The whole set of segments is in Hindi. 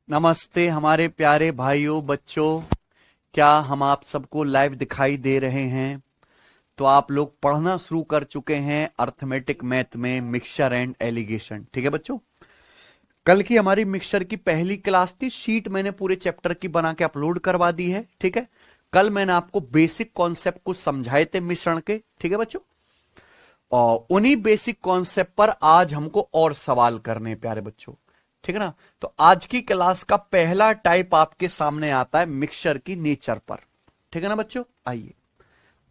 नमस्ते हमारे प्यारे भाइयों बच्चों। क्या हम आप सबको लाइव दिखाई दे रहे हैं? तो आप लोग पढ़ना शुरू कर चुके हैं अर्थमेटिक मैथ में मिक्सचर एंड एलिगेशन। ठीक है बच्चों, कल की हमारी मिक्सचर की पहली क्लास थी। शीट मैंने पूरे चैप्टर की बना के अपलोड करवा दी है। ठीक है, कल मैंने आपको बेसिक कॉन्सेप्ट कुछ समझाए थे मिश्रण के। ठीक है बच्चों, और उन्हीं बेसिक कॉन्सेप्ट पर आज हमको और सवाल करने हैं प्यारे बच्चों। ठीक है ना, तो आज की क्लास का पहला टाइप आपके सामने आता है मिक्सचर की नेचर पर। ठीक है ना बच्चों, आइए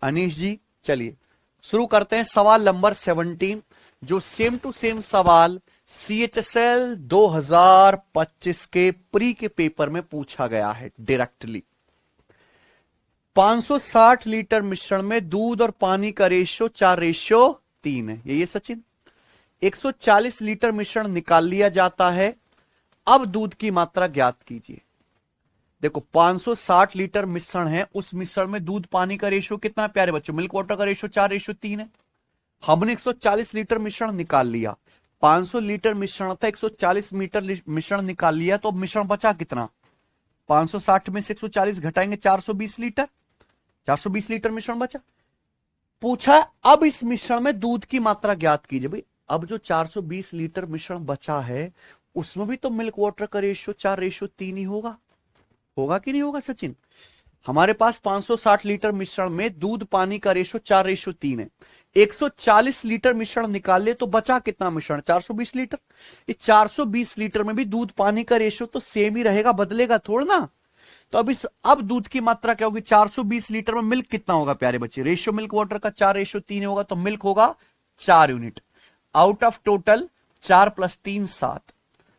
अनीश जी चलिए शुरू करते हैं। सवाल नंबर 17 जो सेम टू सेम सवाल CHSL 2025 के प्री के पेपर में पूछा गया है डायरेक्टली। 560 लीटर मिश्रण में दूध और पानी का रेशियो 4:3 है। ये सचिन 140 लीटर मिश्रण निकाल लिया जाता है। अब दूध की मात्रा ज्ञात कीजिए। देखो 560 लीटर मिश्रण है, उस मिश्रण में दूध पानी का रेशियो कितना है प्यारे बच्चों? मिल्क वाटर का रेशियो 4:3 है। हमने 140 लीटर मिश्रण निकाल लिया। 500 लीटर मिश्रण था, 140 मीटर मिश्रण निकाल लिया, तो अब मिश्रण बचा कितना? 560 में से 140 घटाएंगे 420 लीटर। 420 लीटर मिश्रण बचा। पूछा अब इस मिश्रण में दूध की मात्रा ज्ञात कीजिए। भाई अब जो 420 लीटर मिश्रण बचा है उसमें भी तो मिल्क वाटर का रेशियो 4:3 ही होगा। होगा कि नहीं होगा सचिन? हमारे पास 560 लीटर मिश्रण में दूध पानी का रेशियो 4:3 है। 140 लीटर मिश्रण निकाल ले तो बचा कितना मिश्रण? 420 लीटर। इस 420 लीटर में भी दूध पानी का रेशियो तो सेम ही रहेगा, बदलेगा थोड़ा ना। तो अब दूध की मात्रा क्या होगी? 420 लीटर में मिल्क कितना होगा प्यारे बच्चे? रेशियो मिल्क वाटर का 4:3 होगा, तो मिल्क होगा 4 यूनिट। Out of total 4 + 3 7।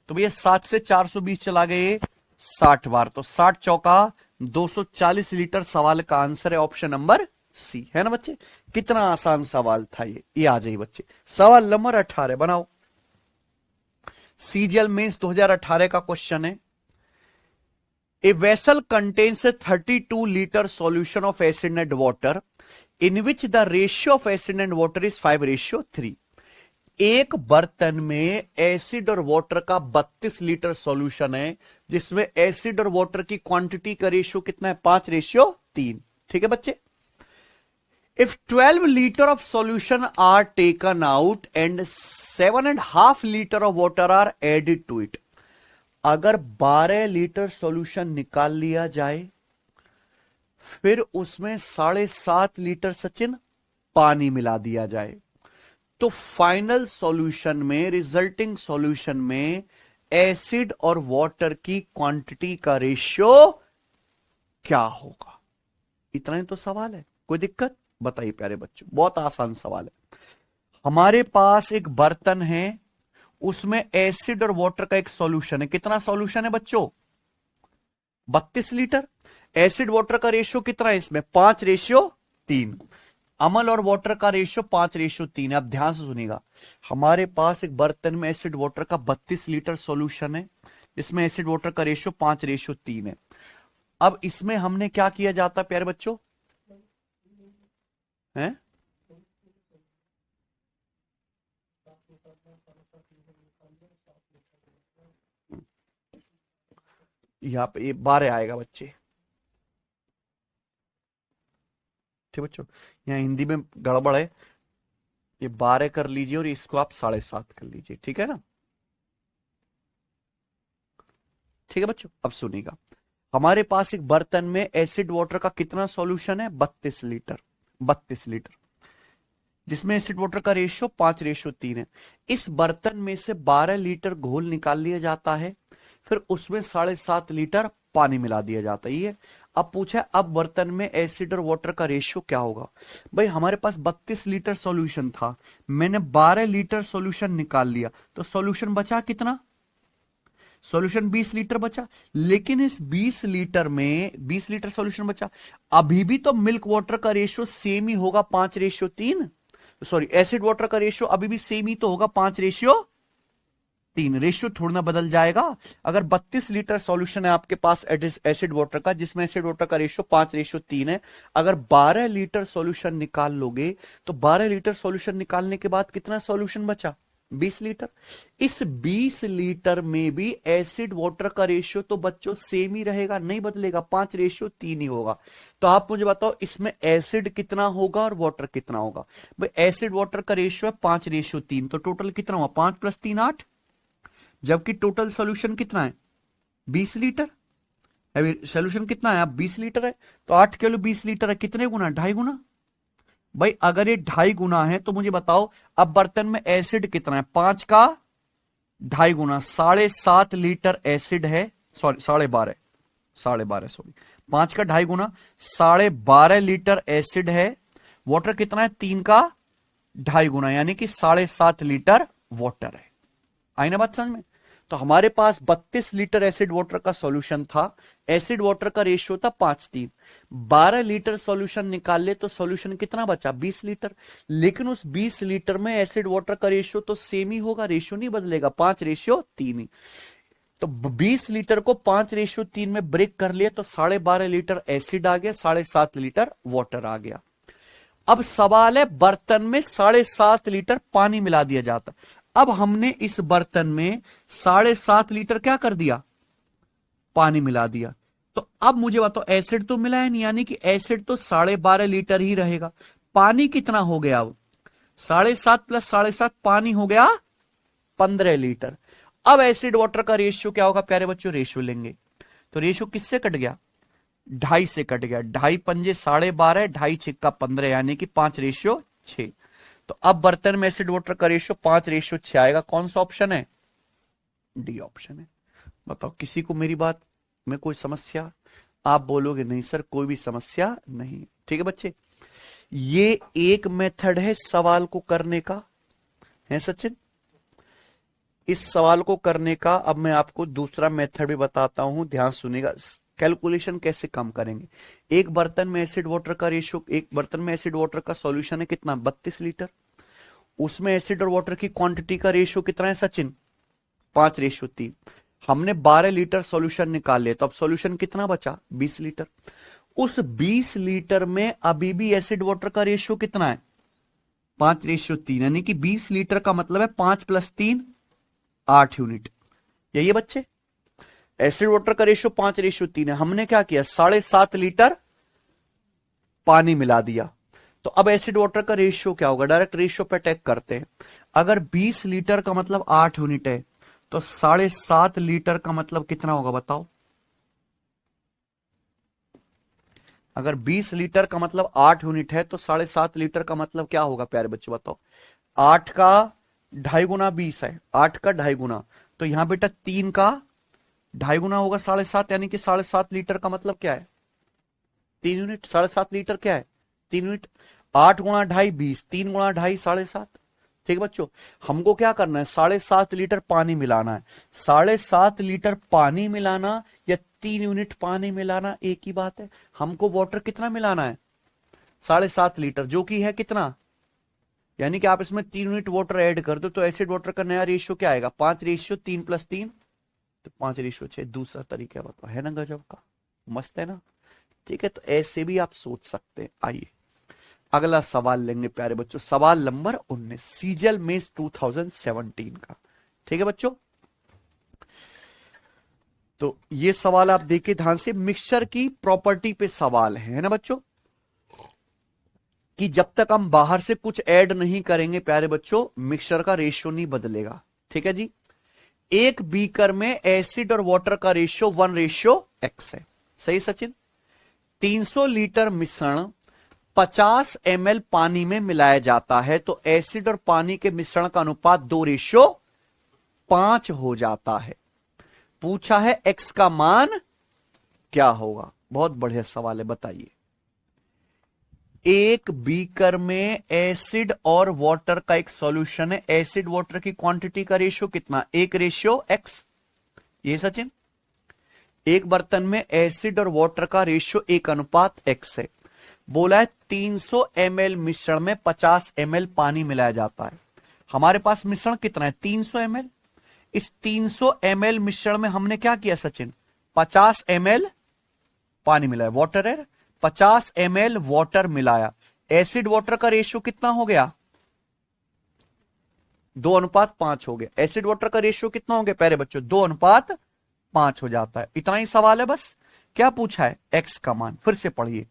तो भैया 7 से 420 चला गए 60 बार, तो 60 चौका 240 लीटर। सवाल का आंसर है ऑप्शन नंबर सी, है ना बच्चे? कितना आसान सवाल था ये आ जाइए बच्चे। सवाल नंबर 18 बनाओ। CGL मेंस 2018 का क्वेश्चन है। A vessel contains a 32-liter solution of acid and water in which the ratio of acid and water is 5:3। एक बर्तन में एसिड और वाटर का 32 लीटर सॉल्यूशन है, जिसमें एसिड और वाटर की क्वांटिटी का रेशियो कितना है? 5:3। ठीक है बच्चे। If 12 liter of solution are taken out and 7.5 liter of water are added to it, अगर 12 लीटर सॉल्यूशन निकाल लिया जाए फिर उसमें 7.5 लीटर सचिन पानी मिला दिया जाए, तो फाइनल सॉल्यूशन में, रिजल्टिंग सॉल्यूशन में एसिड और वाटर की क्वांटिटी का रेशियो क्या होगा? इतना ही तो सवाल है, कोई दिक्कत? बताइए प्यारे बच्चों, बहुत आसान सवाल है। हमारे पास एक बर्तन है, उसमें एसिड और वाटर का एक सॉल्यूशन है। कितना सॉल्यूशन है बच्चों? 32 लीटर। एसिड वाटर का रेशियो कितना है इसमें? 5:3। अमल और वाटर का रेशियो 5:3 है। अब ध्यान से सुनिएगा, हमारे पास एक बर्तन में एसिड वाटर का 32 लीटर सॉल्यूशन है, इसमें एसिड वाटर का रेशियो 5:3 है। अब इसमें हमने क्या किया जाता प्यारे बच्चों? हैं? यहां पे ये 12 आएगा बच्चे। ठीक बच्चों, यहाँ हिंदी में गड़बड़ है, ये 12 कर लीजिए और इसको आप 7.5 कर लीजिए। ठीक है ना? ठीक है बच्चों, अब सुनिएगा, हमारे पास एक बर्तन में एसिड वाटर का कितना सॉल्यूशन है? 32 लीटर। 32 लीटर जिसमें एसिड वाटर का रेशियो 5:3 है। इस बर्तन में से 12 लीटर घोल निकाल लिया जाता है, फिर उसमें 7.5 लीटर पानी मिला दिया जाता है। ये अब पूछा अब बर्तन में एसिड और वाटर का रेशियो क्या होगा? भाई हमारे पास 32 लीटर सॉल्यूशन था, मैंने 12 लीटर सॉल्यूशन निकाल लिया, तो सॉल्यूशन बचा कितना? सॉल्यूशन 20 लीटर बचा। लेकिन इस 20 लीटर में 20 लीटर सॉल्यूशन बचा, अभी भी तो मिल्क वाटर का रेशियो सेम ही होगा 5:3। सॉरी, एसिड वाटर का रेशियो अभी भी सेम ही तो होगा 5:3। रेशियो थोड़ा ना बदल जाएगा। अगर 32 लीटर सॉल्यूशन है आपके पास एसिड वाटर का, जिसमें एसिड वाटर का रेशियो 5:3 है, अगर 12 लीटर सॉल्यूशन निकाल लोगे तो 12 लीटर सॉल्यूशन निकालने के बाद कितना सॉल्यूशन बचा? 20 लीटर। इस 20 लीटर में भी एसिड वाटर का रेशियो तो बच्चों सेम ही रहेगा, नहीं बदलेगा, 5:3 ही होगा। तो आप मुझे बताओ इसमें एसिड कितना होगा और वाटर कितना होगा। भाई एसिड वाटर का रेशियो है 5:3, तो टोटल कितना हुआ, 5 + 3 8, जबकि टोटल सोल्यूशन कितना है 20 लीटर। अभी सोल्यूशन कितना है, अब 20 लीटर है, तो 8 किलो 20 लीटर है, कितने गुना, 2.5 गुना। भाई अगर ये 2.5 गुना है तो मुझे बताओ अब बर्तन में एसिड कितना है, 5 का 2.5 गुना, 7.5 लीटर एसिड है, सॉरी 12.5 सॉरी, 5 का 2.5 गुना 12.5 लीटर एसिड है। वाटर कितना है, 3 का 2.5 गुना, यानी कि 7.5 लीटर वाटर है। आई ना बात समझ में। तो हमारे पास 32 लीटर एसिड वाटर का सॉल्यूशन था, एसिड वाटर का रेशियो था 5:3, 12 लीटर सॉल्यूशन निकाल ले तो सॉल्यूशन कितना बचा, 20 लीटर। लेकिन उस 20 लीटर में एसिड वाटर का रेशियो तो सेम ही होगा, रेशियो नहीं बदलेगा, 5:3 ही। तो 20 लीटर को 5:3 में ब्रेक कर लिया तो 12.5 लीटर एसिड आ गया, 7.5 लीटर वाटर आ गया। अब सवाल है बर्तन में 7.5 लीटर पानी मिला दिया जाता। अब हमने इस बर्तन में 7.5 लीटर क्या कर दिया, पानी मिला दिया। तो अब मुझे बताओ एसिड तो मिला है नहीं, यानी कि एसिड तो 12.5 लीटर ही रहेगा। पानी कितना हो गया, अब 7.5 + 7.5 पानी हो गया 15 लीटर। अब एसिड वाटर का रेशियो क्या होगा प्यारे बच्चों, रेशियो लेंगे तो रेशियो किससे कट गया, 2.5 से कट गया, 2.5 पंजे 12.5, 2.5 छिक्का 15, यानी कि 5:6। तो अब बर्तन में एसिड वाटर का रेशियो 5:6 आएगा। कौन सा ऑप्शन है, डी ऑप्शन है। बताओ किसी को मेरी बात में कोई समस्या, आप बोलोगे नहीं सर कोई भी समस्या नहीं, ठीक है बच्चे। ये एक मेथड है सवाल को करने का, है सचिन। इस सवाल को करने का अब मैं आपको दूसरा मेथड भी बताता हूं, ध्यान सुनिएगा। कैलकुलेशन कैसे कम करेंगे। एक बर्तन में एसिड वाटर का रेशियो, एक बर्तन में एसिड वाटर का सॉल्यूशन है कितना, 32 लीटर। उसमें एसिड और वाटर की क्वांटिटी का रेशियो कितना है सचिन, 5:3। हमने 12 लीटर सॉल्यूशन निकाल लिया, तो अब सॉल्यूशन कितना बचा, 20 लीटर। उस 20 लीटर में अभी भी एसिड वाटर का रेशियो कितना है, 5:3, यानी कि 20 लीटर का मतलब है 5 + 3 8 यूनिट। यही है बच्चे, एसिड वाटर का रेशियो 5:3 है। हमने क्या किया, 7.5 लीटर पानी मिला दिया। तो अब एसिड वाटर का रेशियो क्या होगा, डायरेक्ट रेशियो पे अटैक करते हैं। अगर 20 लीटर का मतलब 8 यूनिट है तो 7.5 लीटर का मतलब कितना होगा बताओ। अगर 20 लीटर का मतलब 8 यूनिट है तो 7.5 लीटर का मतलब क्या होगा प्यारे बच्चे बताओ। 8 का 2.5 गुना 20 है, 8 का 2.5 गुना, तो यहां बेटा 3 का 2.5 गुना होगा 7.5, यानी कि 7.5 लीटर का मतलब क्या है, 3 यूनिट। 7.5 लीटर क्या है, 3 यूनिट। 8 गुणा 2.5 20, 3 गुणा 2.5 7.5। ठीक है बच्चों, हमको क्या करना है, 7.5 लीटर पानी मिलाना है। 7.5 लीटर पानी मिलाना या 3 यूनिट पानी मिलाना एक ही बात है। हमको वाटर कितना मिलाना है, 7.5 लीटर, जो कि है कितना, यानी कि आप इसमें 3 यूनिट वाटर ऐड कर दो तो एसिड वाटर का नया रेशियो क्या आएगा, 5:3 + 3 तो 5:6। दूसरा तरीका बताओ, है ना गजब का, मस्त है ना। ठीक है, तो ऐसे भी आप सोच सकते हैं। आइए अगला सवाल लेंगे प्यारे बच्चों, सवाल नंबर 19 सीजल मेंस 2017 का। ठीक है बच्चों, तो ये सवाल आप देखिए ध्यान से, मिक्सचर की प्रॉपर्टी पे सवाल है ना बच्चों, कि जब तक हम बाहर से कुछ ऐड नहीं करेंगे प्यारे बच्चों मिक्सचर का रेशियो नहीं बदलेगा। ठीक है जी, एक बीकर में एसिड और वाटर का रेशियो 1:x है, सही सचिन। 300 लीटर मिश्रण 50 ml पानी में मिलाया जाता है तो एसिड और पानी के मिश्रण का अनुपात 2:5 हो जाता है। पूछा है x का मान क्या होगा। बहुत बढ़िया सवाल है, बताइए। एक बीकर में एसिड और वाटर का एक सॉल्यूशन है, एसिड वाटर की क्वांटिटी का रेशियो कितना, 1:x। ये सचिन, एक बर्तन में एसिड और वाटर का रेशियो 1:x है। बोला है 300 ml मिश्रण में 50 ml पानी मिलाया जाता है। हमारे पास मिश्रण कितना है, 300 ml। इस 300 ml मिश्रण में हमने क्या किया सचिन, 50 ml पानी मिलाया, वाटर है, 50 ml वाटर मिलाया। एसिड वाटर का रेशियो कितना हो गया, 2:5 हो गया। एसिड वाटर का रेशियो कितना हो गया प्यारे बच्चों? 2:5 हो जाता है। इतना ही सवाल है बस। क्या पूछा है? एक्स का मान। फिर से पढ़िए।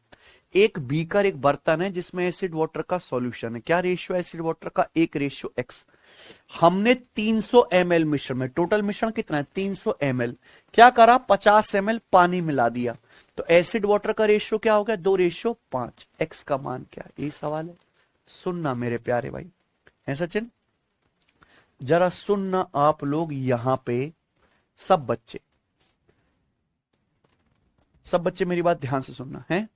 एक बीकर, एक बर्तन है जिसमें एसिड वाटर का सॉल्यूशन है। क्या रेशियो है एसिड वाटर का? 1:x। हमने 300 ml मिश्रण में, टोटल मिश्रण कितना है? 300 ml। क्या करा? 50 ml पानी मिला दिया, तो एसिड वाटर का रेशियो क्या हो गया? 2:5। एक्स का मान क्या है? यही सवाल है। सुनना मेरे प्यारे भाई, है सचिन? जरा सुनना आप लोग यहां पे, सब बच्चे मेरी बात ध्यान से सुनना है।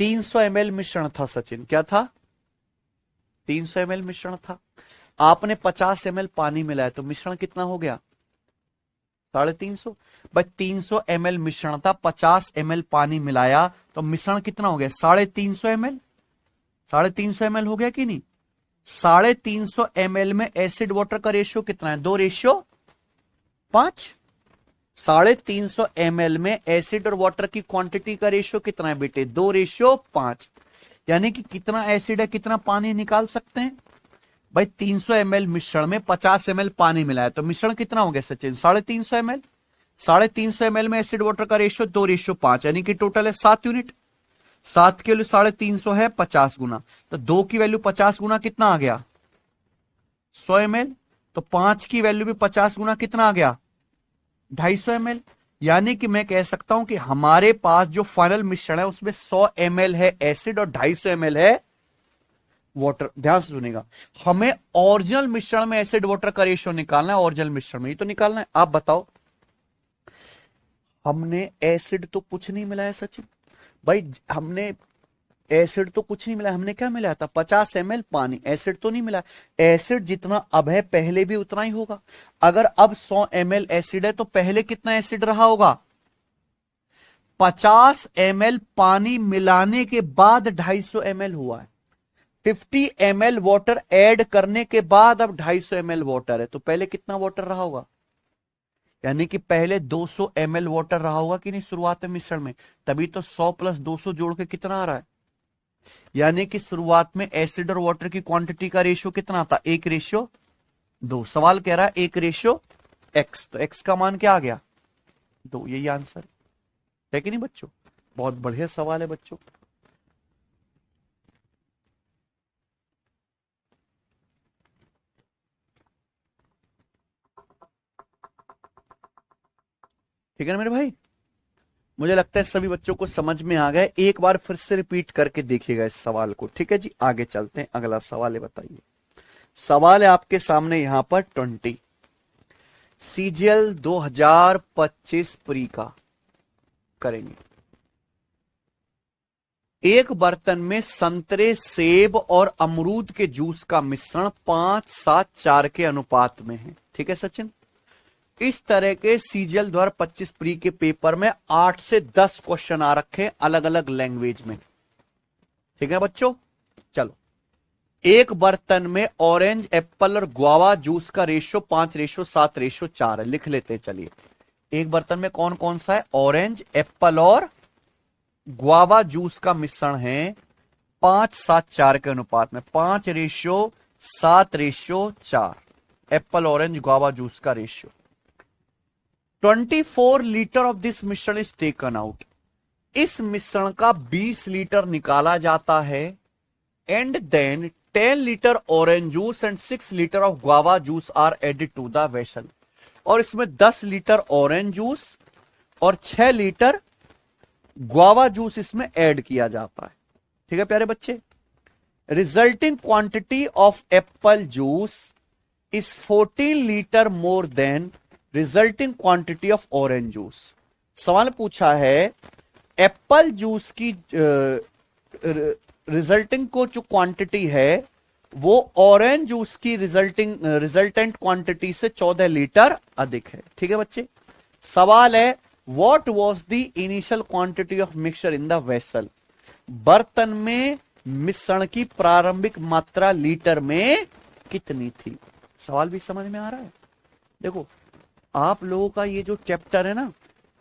300 ml मिश्रण था सचिन। क्या था? 300 ml मिश्रण था। आपने 50 ml पानी मिलाया, तो मिश्रण कितना हो गया? 350। भाई 300 ml मिश्रण था, 50 ml पानी मिलाया, तो मिश्रण कितना हो गया? 350 ml। 350 ml हो गया कि नहीं? 350 ml में एसिड वाटर का रेशियो कितना है? 2:5। 350 ml में एसिड और वाटर की क्वांटिटी का रेशियो कितना है बेटे? 2:5। यानी कि कितना एसिड है, कितना पानी निकाल सकते हैं भाई? 300 ml मिश्रण में 50 ml पानी मिलाया, तो मिश्रण कितना हो गया सचिन? 350 ml। 350 ml में एसिड वाटर का रेशियो 2:5, यानी कि टोटल है 7 यूनिट। 7 की वैल्यू 350 है 50 गुना, तो 2 की वैल्यू 50 गुना कितना आ गया? 100 ml। तो 5 की वैल्यू भी 50 गुना कितना आ गया? 250 ml। यानी कि मैं कह सकता हूं कि हमारे पास जो फाइनल मिश्रण है उसमें 100 ml है एसिड और 250 ml है वाटर। ध्यान से सुनेगा, हमें ओरिजिनल मिश्रण में एसिड वाटर का रेशियो निकालना है। ओरिजिनल मिश्रण में ही तो निकालना है। आप बताओ, हमने एसिड तो कुछ नहीं मिलाया सचिन भाई, हमने एसिड तो कुछ नहीं मिला। हमने क्या मिलाया था? 50 ml पानी। एसिड तो नहीं मिला। एसिड जितना अब है पहले भी उतना ही होगा। अगर अब 100 ml एसिड है, तो पहले कितना एसिड रहा होगा? 50 ml पानी मिलाने के बाद 250 ml हुआ है। 50 ml वाटर ऐड करने के बाद अब 250 ml वाटर है, तो पहले कितना वाटर रहा होगा? यानी कि पहले 200 ml वाटर रहा होगा कि नहीं शुरुआत में मिश्रण में? तभी तो 100 + 200 जोड़ के कितना आ रहा है? यानी कि शुरुआत में एसिड और वाटर की क्वांटिटी का रेशियो कितना था? 1:2। सवाल कह रहा है 1:x, तो x का मान क्या आ गया? 2। यही आंसर है कि नहीं बच्चों? बहुत बढ़िया सवाल है बच्चों। ठीक है ना मेरे भाई? मुझे लगता है सभी बच्चों को समझ में आ गया। एक बार फिर से रिपीट करके देखिएगा इस सवाल को। ठीक है जी, आगे चलते हैं। अगला सवाल है, बताइए। सवाल है आपके सामने यहां पर 20 CGL 2025 प्री का करेंगे। एक बर्तन में संतरे, सेब और अमरूद के जूस का मिश्रण 5:7:4 के अनुपात में है। ठीक है सचिन? इस तरह के CGL 2025 प्री के पेपर में 8 से 10 क्वेश्चन आ रखे अलग अलग लैंग्वेज में। ठीक है बच्चों? चलो, एक बर्तन में ऑरेंज, एप्पल और गुआवा जूस का रेशियो 5:7:4 है। लिख लेते हैं। चलिए, एक बर्तन में कौन कौन सा है? ऑरेंज, एप्पल और गुआवा जूस का मिश्रण है 5:7:4 के अनुपात में। 5:7:4 एप्पल, ऑरेंज, गुआवा जूस का रेशियो। 24 लीटर ऑफ दिस मिश्रण इज टेकन आउट। इस मिश्रण का 20 लीटर निकाला जाता है। And then 10 litre orange juice and 6 litre of guava juice are added to the vessel. और इसमें 10 लीटर ऑरेंज जूस और 6 लीटर गुआवा जूस इसमें ऐड किया जाता है। ठीक है प्यारे बच्चे? Resulting quantity of Apple juice is 14 litre more than resulting quantity of orange juice. सवाल पूछा है, एप्पल जूस की रिजल्टिंग को जो क्वांटिटी है वो ऑरेंज जूस की रिजल्टेंट क्वांटिटी से 14 लीटर अधिक है। ठीक है बच्चे? सवाल है, what was the initial quantity of mixture in the vessel. बर्तन में मिश्रण की प्रारंभिक मात्रा लीटर में कितनी थी? सवाल भी समझ में आ रहा है? देखो, आप लोगों का ये जो चैप्टर है ना,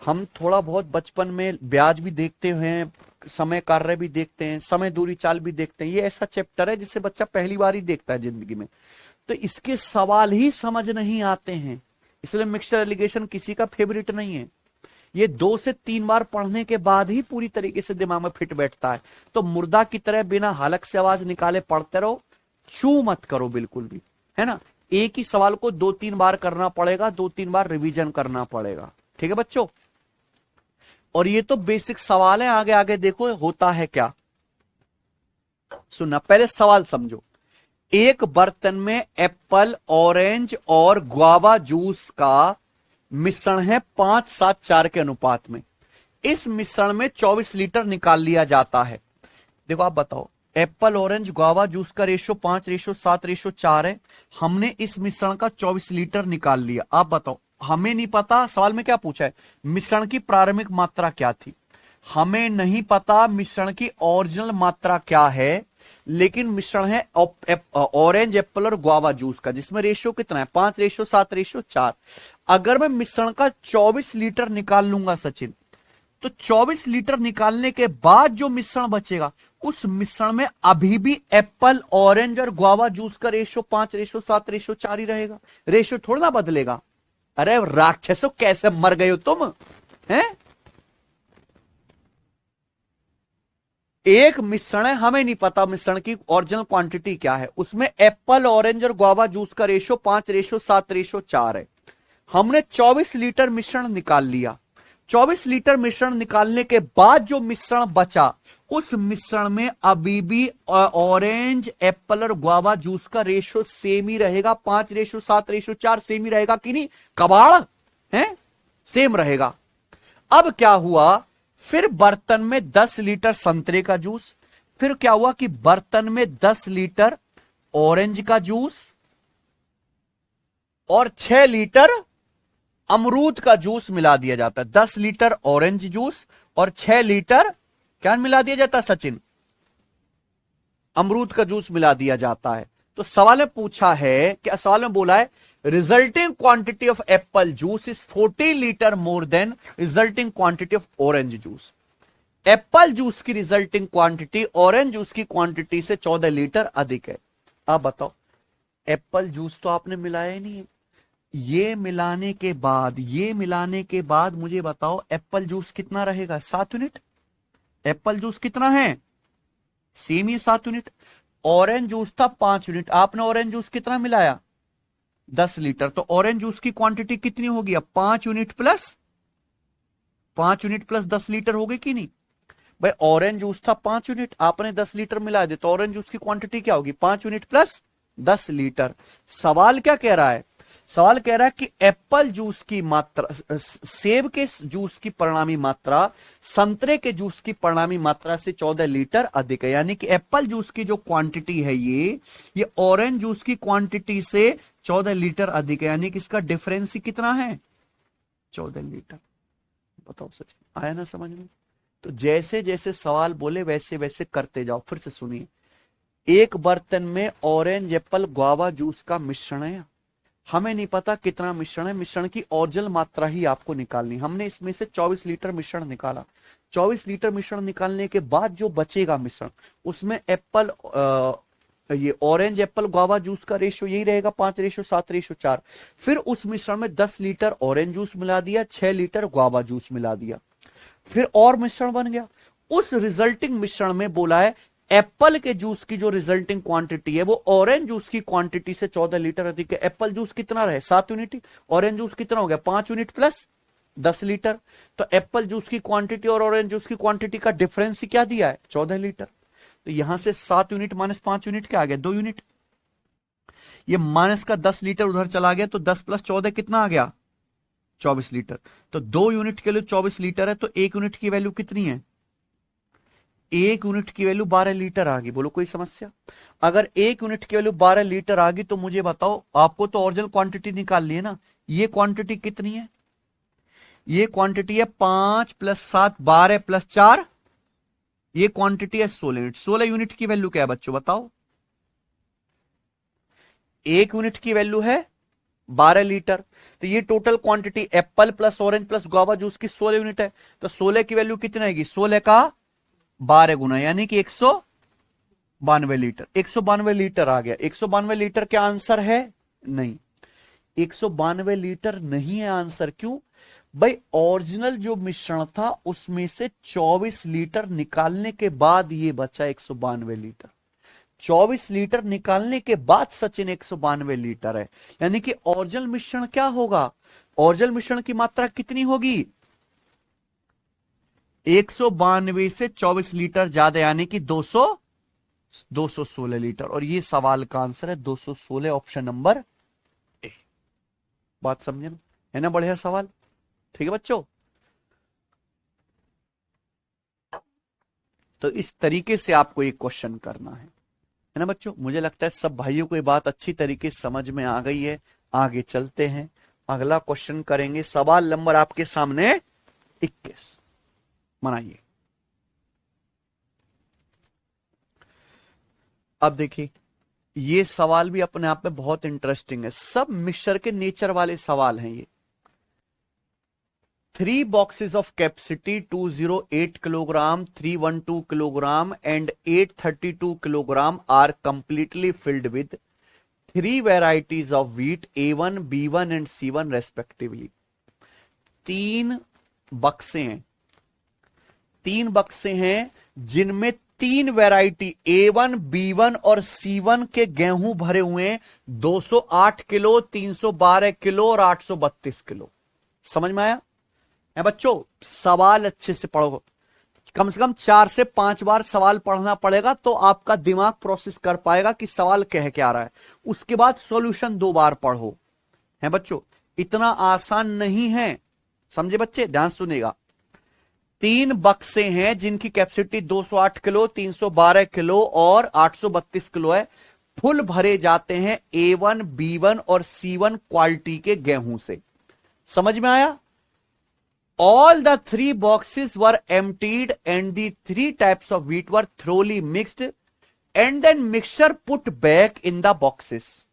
हम थोड़ा बहुत बचपन में ब्याज भी देखते हैं, समय कार्य भी देखते हैं, समय दूरी चाल भी देखते हैं। ये ऐसा चैप्टर है जिसे बच्चा पहली बार ही देखता है जिंदगी में। तो इसके सवाल ही समझ नहीं आते हैं, इसलिए मिक्सचर एलिगेशन किसी का फेवरेट नहीं है। ये 2 से 3 बार पढ़ने के बाद ही पूरी तरीके से दिमाग में फिट बैठता है। तो मुर्दा की तरह बिना हलक से आवाज निकाले पढ़ते रहो, चू मत करो बिल्कुल भी, है ना। एक ही सवाल को 2-3 बार करना पड़ेगा, 2-3 बार रिवीजन करना पड़ेगा, ठीक है बच्चों। और ये तो बेसिक सवाल है, आगे आगे देखो होता है क्या। सुनना, पहले सवाल समझो। एक बर्तन में एप्पल, ऑरेंज और गुआवा जूस का मिश्रण है 5-7-4 के अनुपात में। इस मिश्रण में 24 लीटर निकाल लिया जाता है। देखो आप बताओ, एप्पल, ऑरेंज, गुआवा जूस का रेशो 5:7:4 है। हमने इस मिश्रण का 24 लीटर निकाल लिया। आप बताओ, हमें नहीं पता सवाल में क्या पूछा है, मिश्रण की प्रारंभिक मात्रा क्या थी। हमें नहीं पता मिश्रण की ओरिजिनल मात्रा क्या है, लेकिन मिश्रण है ऑरेंज, एप्पल और गुआवा जूस का, जिसमें रेशियो कितना है 5:7:4। अगर मैं मिश्रण का 24 लीटर निकाल लूंगा सचिन, तो 24 लीटर निकालने के बाद जो मिश्रण बचेगा, उस मिश्रण में अभी भी एप्पल, ऑरेंज और गुआवा जूस का रेशियो 5:7:4 ही रहेगा। रेशियो थोड़ा ना बदलेगा। अरे राक्षसों, कैसे मर गए हो तुम, हैं? एक मिश्रण है, हमें नहीं पता मिश्रण की ओरिजिनल क्वांटिटी क्या है, उसमें एप्पल, ऑरेंज और गुआवा जूस का रेशियो 5:7:4 है। हमने 24 लीटर मिश्रण निकाल लिया। 24 लीटर मिश्रण निकालने के बाद जो मिश्रण बचा, उस मिश्रण में अभी भी ऑरेंज, एप्पल और गुआवा जूस का रेशियो सेम ही रहेगा, 5:7:4 सेम ही रहेगा कि नहीं? कबाड़ है, सेम रहेगा। अब क्या हुआ, फिर बर्तन में 10 लीटर संतरे का जूस, फिर क्या हुआ कि बर्तन में 10 लीटर ऑरेंज का जूस और 6 लीटर अमरूद का जूस मिला दिया जाता है। 10 लीटर ऑरेंज जूस और 6 लीटर क्या मिला दिया जाता है सचिन? अमरूद का जूस मिला दिया जाता है। तो सवाल में पूछा है, क्या सवाल में बोला है, resulting quantity of Apple juice is 40 litre more than resulting quantity of orange juice. Apple juice की रिजल्टिंग क्वांटिटी ऑरेंज जूस की क्वांटिटी से 14 लीटर अधिक है। आप बताओ, एप्पल जूस तो आपने मिलाया ही नहीं है। ये मिलाने के बाद मुझे बताओ, एप्पल जूस कितना रहेगा? 7 यूनिट। एप्पल जूस कितना है? सेम ही 7 यूनिट। ऑरेंज जूस था 5 यूनिट। आपने ऑरेंज जूस कितना मिलाया? 10 लीटर। तो ऑरेंज जूस की क्वांटिटी कितनी होगी? 5 यूनिट प्लस 10 लीटर हो गई कि नहीं भाई? ऑरेंज जूस था 5 यूनिट, आपने 10 लीटर मिला दे, तो ऑरेंज जूस की क्वांटिटी क्या होगी? 5 यूनिट प्लस 10 लीटर। सवाल क्या कह रहा है? सवाल कह रहा है कि एप्पल जूस की मात्रा, सेब के जूस की परिणामी मात्रा संतरे के जूस की परिणामी मात्रा से 14 लीटर अधिक है। यानी कि एप्पल जूस की जो क्वांटिटी है ये ऑरेंज जूस की क्वांटिटी से 14 लीटर अधिक है। यानी कि इसका डिफरेंस ही कितना है? 14 लीटर। बताओ सचिन, आया ना समझ में? तो जैसे जैसे सवाल बोले वैसे वैसे करते जाओ। फिर से सुनिए, एक बर्तन में ऑरेंज, एप्पल, गुआवा जूस का मिश्रण है। हमें नहीं पता कितना मिश्रण है, मिश्रण की ओरिजिनल मात्रा ही आपको निकालनी। हमने इसमें से 24 लीटर मिश्रण निकाला। 24 लीटर मिश्रण निकालने के बाद जो बचेगा मिश्रण, उसमें एप्पल, ये ऑरेंज, एप्पल, गुआवा जूस का रेशियो यही रहेगा 5:7:4। फिर उस मिश्रण में 10 लीटर ऑरेंज जूस मिला दिया, 6 लीटर गुआवा जूस मिला दिया, फिर और मिश्रण बन गया। उस रिजल्टिंग मिश्रण में बोला है एप्पल के जूस की जो रिजल्टिंग क्वांटिटी है वो ऑरेंज जूस की क्वांटिटी से 14 लीटर अधिक है। एप्पल जूस कितना रहे? 7 यूनिट। ऑरेंज जूस कितना हो गया? 5 यूनिट प्लस 10 लीटर। तो एप्पल जूस की क्वांटिटी और ऑरेंज जूस की क्वांटिटी का डिफरेंस क्या दिया है? 14 लीटर। तो यहां से 7 यूनिट माइनस 5 यूनिट क्या आ गया? 2 यूनिट। ये माइनस का 10 लीटर उधर चला गया, तो 10 प्लस 14 कितना आ गया? 24 लीटर। तो 2 यूनिट के लिए 24 लीटर है, तो 1 यूनिट की वैल्यू कितनी है? 1 यूनिट की वैल्यू 12 लीटर आ गई। बोलो कोई समस्या? अगर 1 यूनिट की वैल्यू 12 लीटर आ गई, तो मुझे बताओ, आपको तो ओरिजिनल क्वांटिटी निकालनी है ना। ये क्वांटिटी कितनी है? ये क्वांटिटी है 5 + 7 12 + 4, ये क्वांटिटी है 16 यूनिट। 16 यूनिट की वैल्यू क्या है बच्चों बताओ? 1 यूनिट की वैल्यू है 12 लीटर। तो ये total quantity Apple plus orange plus guava juice की 16 यूनिट है। तो 16 की वैल्यू कितनी आएगी? 16 का 12 गुना, यानी कि 100। 92 लीटर, 192 लीटर आ गया। 192 लीटर क्या आंसर है? नहीं, 192 लीटर नहीं है आंसर। क्यों भाई? ओरिजिनल जो मिश्रण था उसमें से 24 लीटर निकालने के बाद ये बचा 192 लीटर। 24 लीटर निकालने के बाद सचिन 192 लीटर है। यानी कि ओरिजिनल मिश्रण क्या होगा? ओरिजिनल मिश्रण की मात्रा कितनी होगी? 192 से 24 लीटर ज्यादा, यानी कि 216 लीटर। और ये सवाल का आंसर है 216, ऑप्शन नंबर ए। बात समझे ना? है ना बढ़िया सवाल? ठीक है बच्चों, तो इस तरीके से आपको एक क्वेश्चन करना है ना बच्चों? मुझे लगता है सब भाइयों को ये बात अच्छी तरीके से समझ में आ गई है। आगे चलते हैं, अगला क्वेश्चन करेंगे। सवाल नंबर आपके सामने 21 बनाइए। अब देखिए, ये सवाल भी अपने आप में बहुत इंटरेस्टिंग है। सब मिक्सचर के नेचर वाले सवाल हैं ये। 3 boxes of capacity 208 kilogram, 312 kilogram and 832 kilogram are completely filled with 3 varieties of wheat A1, B1 and C1 respectively। 3 बक्से हैं, 3 बक्से हैं जिनमें 3 वैरायटी A1, B1 और C1 के गेहूं भरे हुए हैं। 208 किलो, 312 किलो और 832 किलो। समझ में आया है बच्चों? सवाल अच्छे से पढ़ो, कम से कम 4 से 5 बार सवाल पढ़ना पड़ेगा तो आपका दिमाग प्रोसेस कर पाएगा कि सवाल कह क्या रहा है। उसके बाद सॉल्यूशन 2 बार पढ़ो। है बच्चों, इतना आसान नहीं है, समझे बच्चे? ध्यान सुनिएगा। 3 बक्से हैं जिनकी कैपेसिटी 208 किलो, 312 किलो और 832 किलो है। फुल भरे जाते हैं A1, B1 और C1 क्वालिटी के गेहूं से। समझ में आया? All the 3 boxes were emptied and the 3 types of wheat were thoroughly mixed and then mixture put back in the boxes.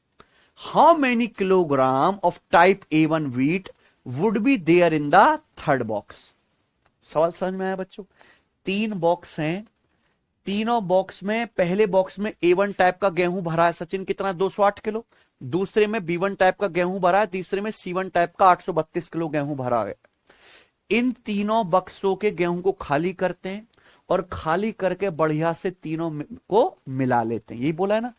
How many kilogram of type A1 wheat would be there in the third box? सवाल समझ में आया बच्चों? 3 बॉक्स हैं, तीनों बॉक्स में पहले बॉक्स में A1 टाइप का गेहूं भरा है सचिन, कितना? 208 किलो। दूसरे में B1 टाइप का गेहूं भरा है, तीसरे में C1 टाइप का 832 किलो गेहूं भरा है। इन तीनों बक्सों के गेहूं को खाली करते हैं और खाली करके बढ़िया से तीनों को मिला लेते हैं। यही बोला है ना,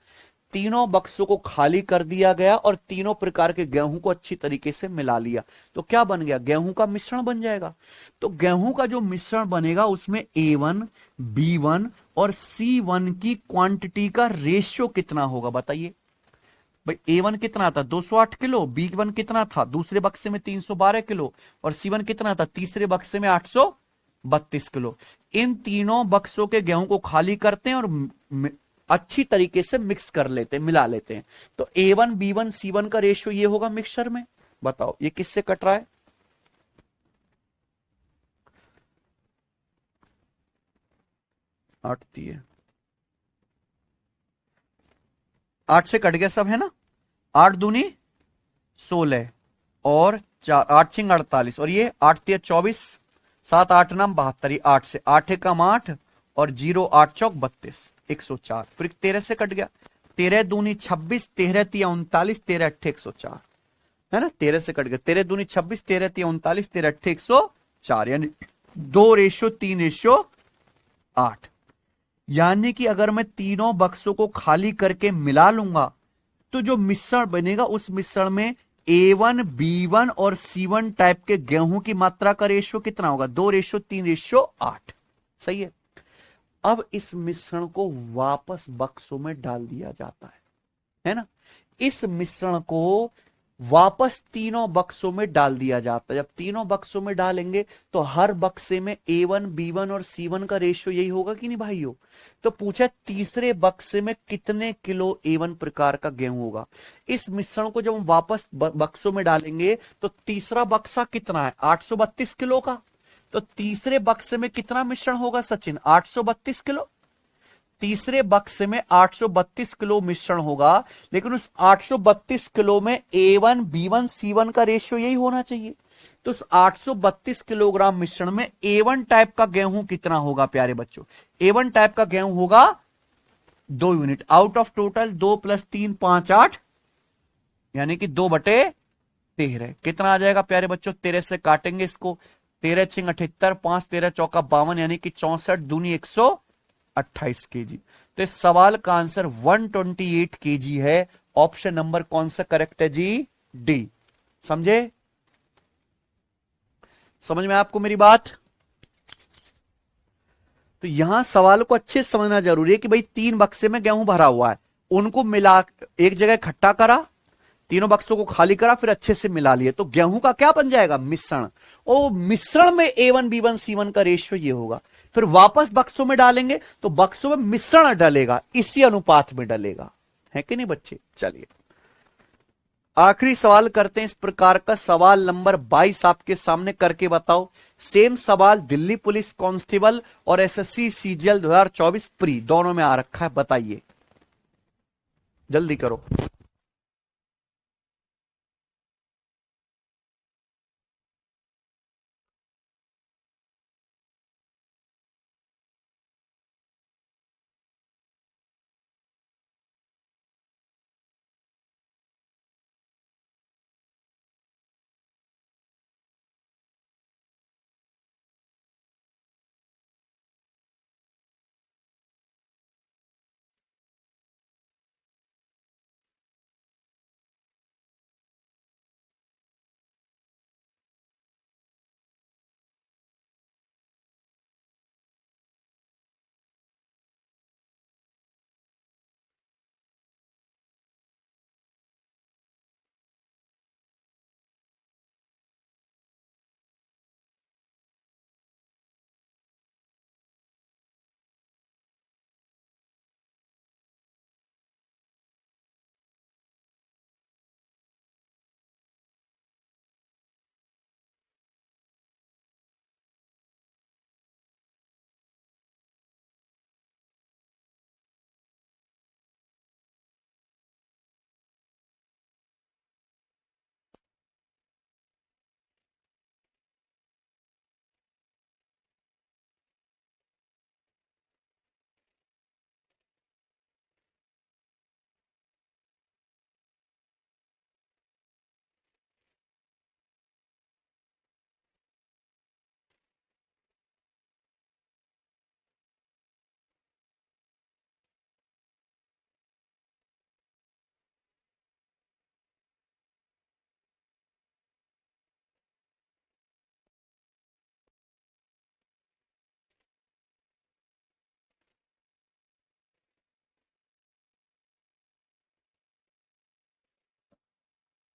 तीनों बक्सों को खाली कर दिया गया और तीनों प्रकार के गेहूं को अच्छी तरीके से मिला लिया तो क्या बन गया? गेहूं का मिश्रण बन जाएगा। तो गेहूं का जो मिश्रण बनेगा उसमें A1, B1 और C1 की क्वांटिटी का रेशियो कितना होगा बताइए भाई? A1 कितना था? 208 किलो। B1 कितना था? दूसरे बक्से में 312 किलो। और C1 कितना था? तीसरे बक्से में 832 किलो। इन तीनों बक्सों के गेहूं को खाली करते हैं और अच्छी तरीके से मिक्स कर लेते हैं, मिला लेते हैं। तो A1, B1, C1 का रेशियो ये होगा मिक्सचर में। बताओ ये किससे कट रहा है? आठती है, 8 से कट गया सब, है ना? 8 दूनी 16 और 4, 8 छिंग 48 और ये 8 तिया 24, 7 8 नाम 72, 8 से 8 एकम 8 और 0 8 चौक 32, 104। फिर 13 से कट गया, 13 दूनी 26, 13 तिया 39, 13 अट्ठे 104, है ना? 13 से कट गया, 13 दूनी 26, 13 तिया 39, 13 अट्ठे 104, यानी 2:3:8। यानी कि अगर मैं तीनों बक्सों को खाली करके मिला लूंगा तो जो मिश्रण बनेगा उस मिश्रण में A1, B1 और C1 टाइप के गेहूं की मात्रा का रेशियो कितना होगा? 2:3:8। सही है। अब इस मिश्रण को वापस बक्सों में डाल दिया जाता है ना? इस मिश्रण को वापस तीनों बक्सों में डाल दिया जाता है। जब तीनों बक्सों में डालेंगे तो हर बक्से में A1, B1 और C1 का रेशियो यही होगा कि नहीं भाइयों? तो पूछा तीसरे बक्से में कितने किलो A1 प्रकार का गेहूं होगा। इस मिश्रण को जब हम वापस बक्सों में डालेंगे तो तीसरा बक्सा कितना है? 832 किलो का। तो तीसरे बक्से में कितना मिश्रण होगा सचिन? 832 किलो। तीसरे बक्से में 832 किलो मिश्रण होगा, लेकिन उस 832 किलो में A1, B1, C1 का रेशियो यही होना चाहिए। तो उस 832 किलोग्राम मिश्रण में A1 टाइप का गेहूं कितना होगा प्यारे बच्चों? A1 टाइप का गेहूं होगा 2 यूनिट। आउट ऑफ टोटल 2 + 3 5 8, यानी कि 2/13। कितना आ जाएगा प्यारे बच्चों? 13 से काटेंगे इसको, 13 × 78, 5 13 चौका 52, यानी कि 64 दूनी 128 केजी। तो इस सवाल का आंसर 128 केजी है। ऑप्शन नंबर कौन सा करेक्ट है जी? डी। समझे? समझ में आपको मेरी बात? तो यहां सवाल को अच्छे से समझना जरूरी है कि भाई 3 बक्से में गेहूं भरा हुआ है, उनको मिला एक जगह इकट्ठा करा, तीनों बक्सों को खाली करा, फिर अच्छे से मिला लिए, तो गेहूं का क्या बन जाएगा? मिश्रण। और मिश्रण में A1 B1 C1 का रेशियो ये होगा। फिर वापस बक्सों में डालेंगे तो बक्सों में मिश्रण डलेगा, इसी अनुपात में डलेगा, है कि नहीं बच्चे? चलिए आखिरी सवाल करते हैं इस प्रकार का। सवाल नंबर 22 आपके सामने करके बताओ। सेम सवाल दिल्ली पुलिस कांस्टेबल और SSC CGL 2024 प्री दोनों में आ रखा है, बताइए जल्दी करो।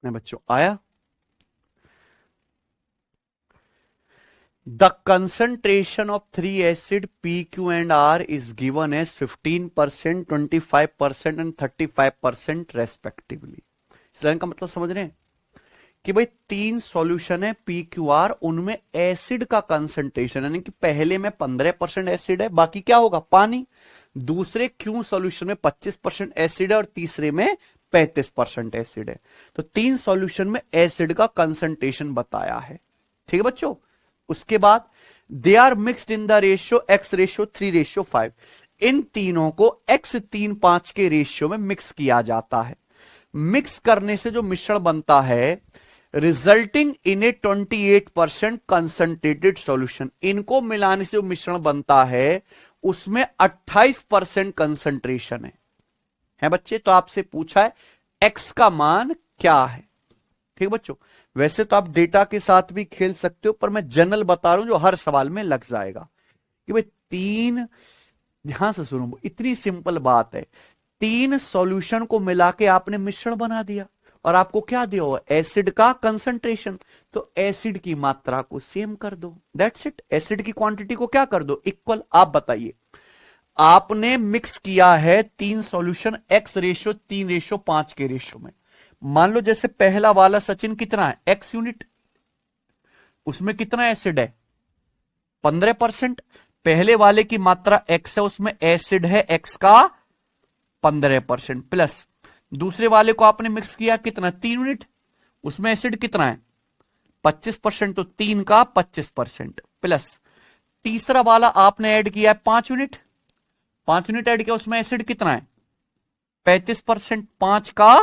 मैं बच्चों आया। The concentration of three acid P, Q and R is given as 15%, 25% and 35% respectively। इस लाइन का मतलब समझ रहे हैं कि भाई 3 सॉल्यूशन है P, Q, R, उनमें एसिड का कंसंट्रेशन, यानी कि पहले में 15% एसिड है, बाकी क्या होगा? पानी। दूसरे Q सॉल्यूशन में 25% एसिड है और तीसरे में 35% एसिड है। तो 3 सॉल्यूशन में एसिड का कंसंट्रेशन बताया है, ठीक है बच्चों। उसके बाद they are mixed in the ratio X/3/5। इन तीनों को X3/5 के रेशियो में मिक्स किया जाता है। मिक्स करने से जो मिश्रण बनता है, resulting in A 28% concentrated solution. इनको मिलाने से जो मिश्रण बनता है उसमें 28% कंसंट्रेशन है बच्चे। तो आपसे पूछा है X का मान क्या है, ठीक है बच्चों। वैसे तो आप डेटा के साथ भी खेल सकते हो, पर मैं जनरल बता रहा हूं जो हर सवाल में लग जाएगा कि भाई 3, ध्यान से सुनो, इतनी सिंपल बात है। 3 सॉल्यूशन को मिला के आपने मिश्रण बना दिया और आपको क्या दिया हुआ? एसिड का कंसंट्रेशन। तो एसिड की मात्रा को सेम कर दो, दैट्स इट। एसिड की क्वांटिटी को क्या कर दो? इक्वल। आप बताइए, आपने मिक्स किया है 3 सॉल्यूशन X/3/5 के रेशियो में। मान लो जैसे पहला वाला सचिन कितना है? X यूनिट, उसमें कितना एसिड है? 15%। पहले वाले की मात्रा X है, उसमें एसिड है X का 15%, प्लस दूसरे वाले को आपने मिक्स किया कितना? 3 यूनिट, उसमें एसिड कितना है? 25%, तो 3 का 25%, प्लस तीसरा वाला आपने ऐड किया है 5 यूनिट, 5 यूनिट ऐड किया, उसमें एसिड कितना है 35%, 5 का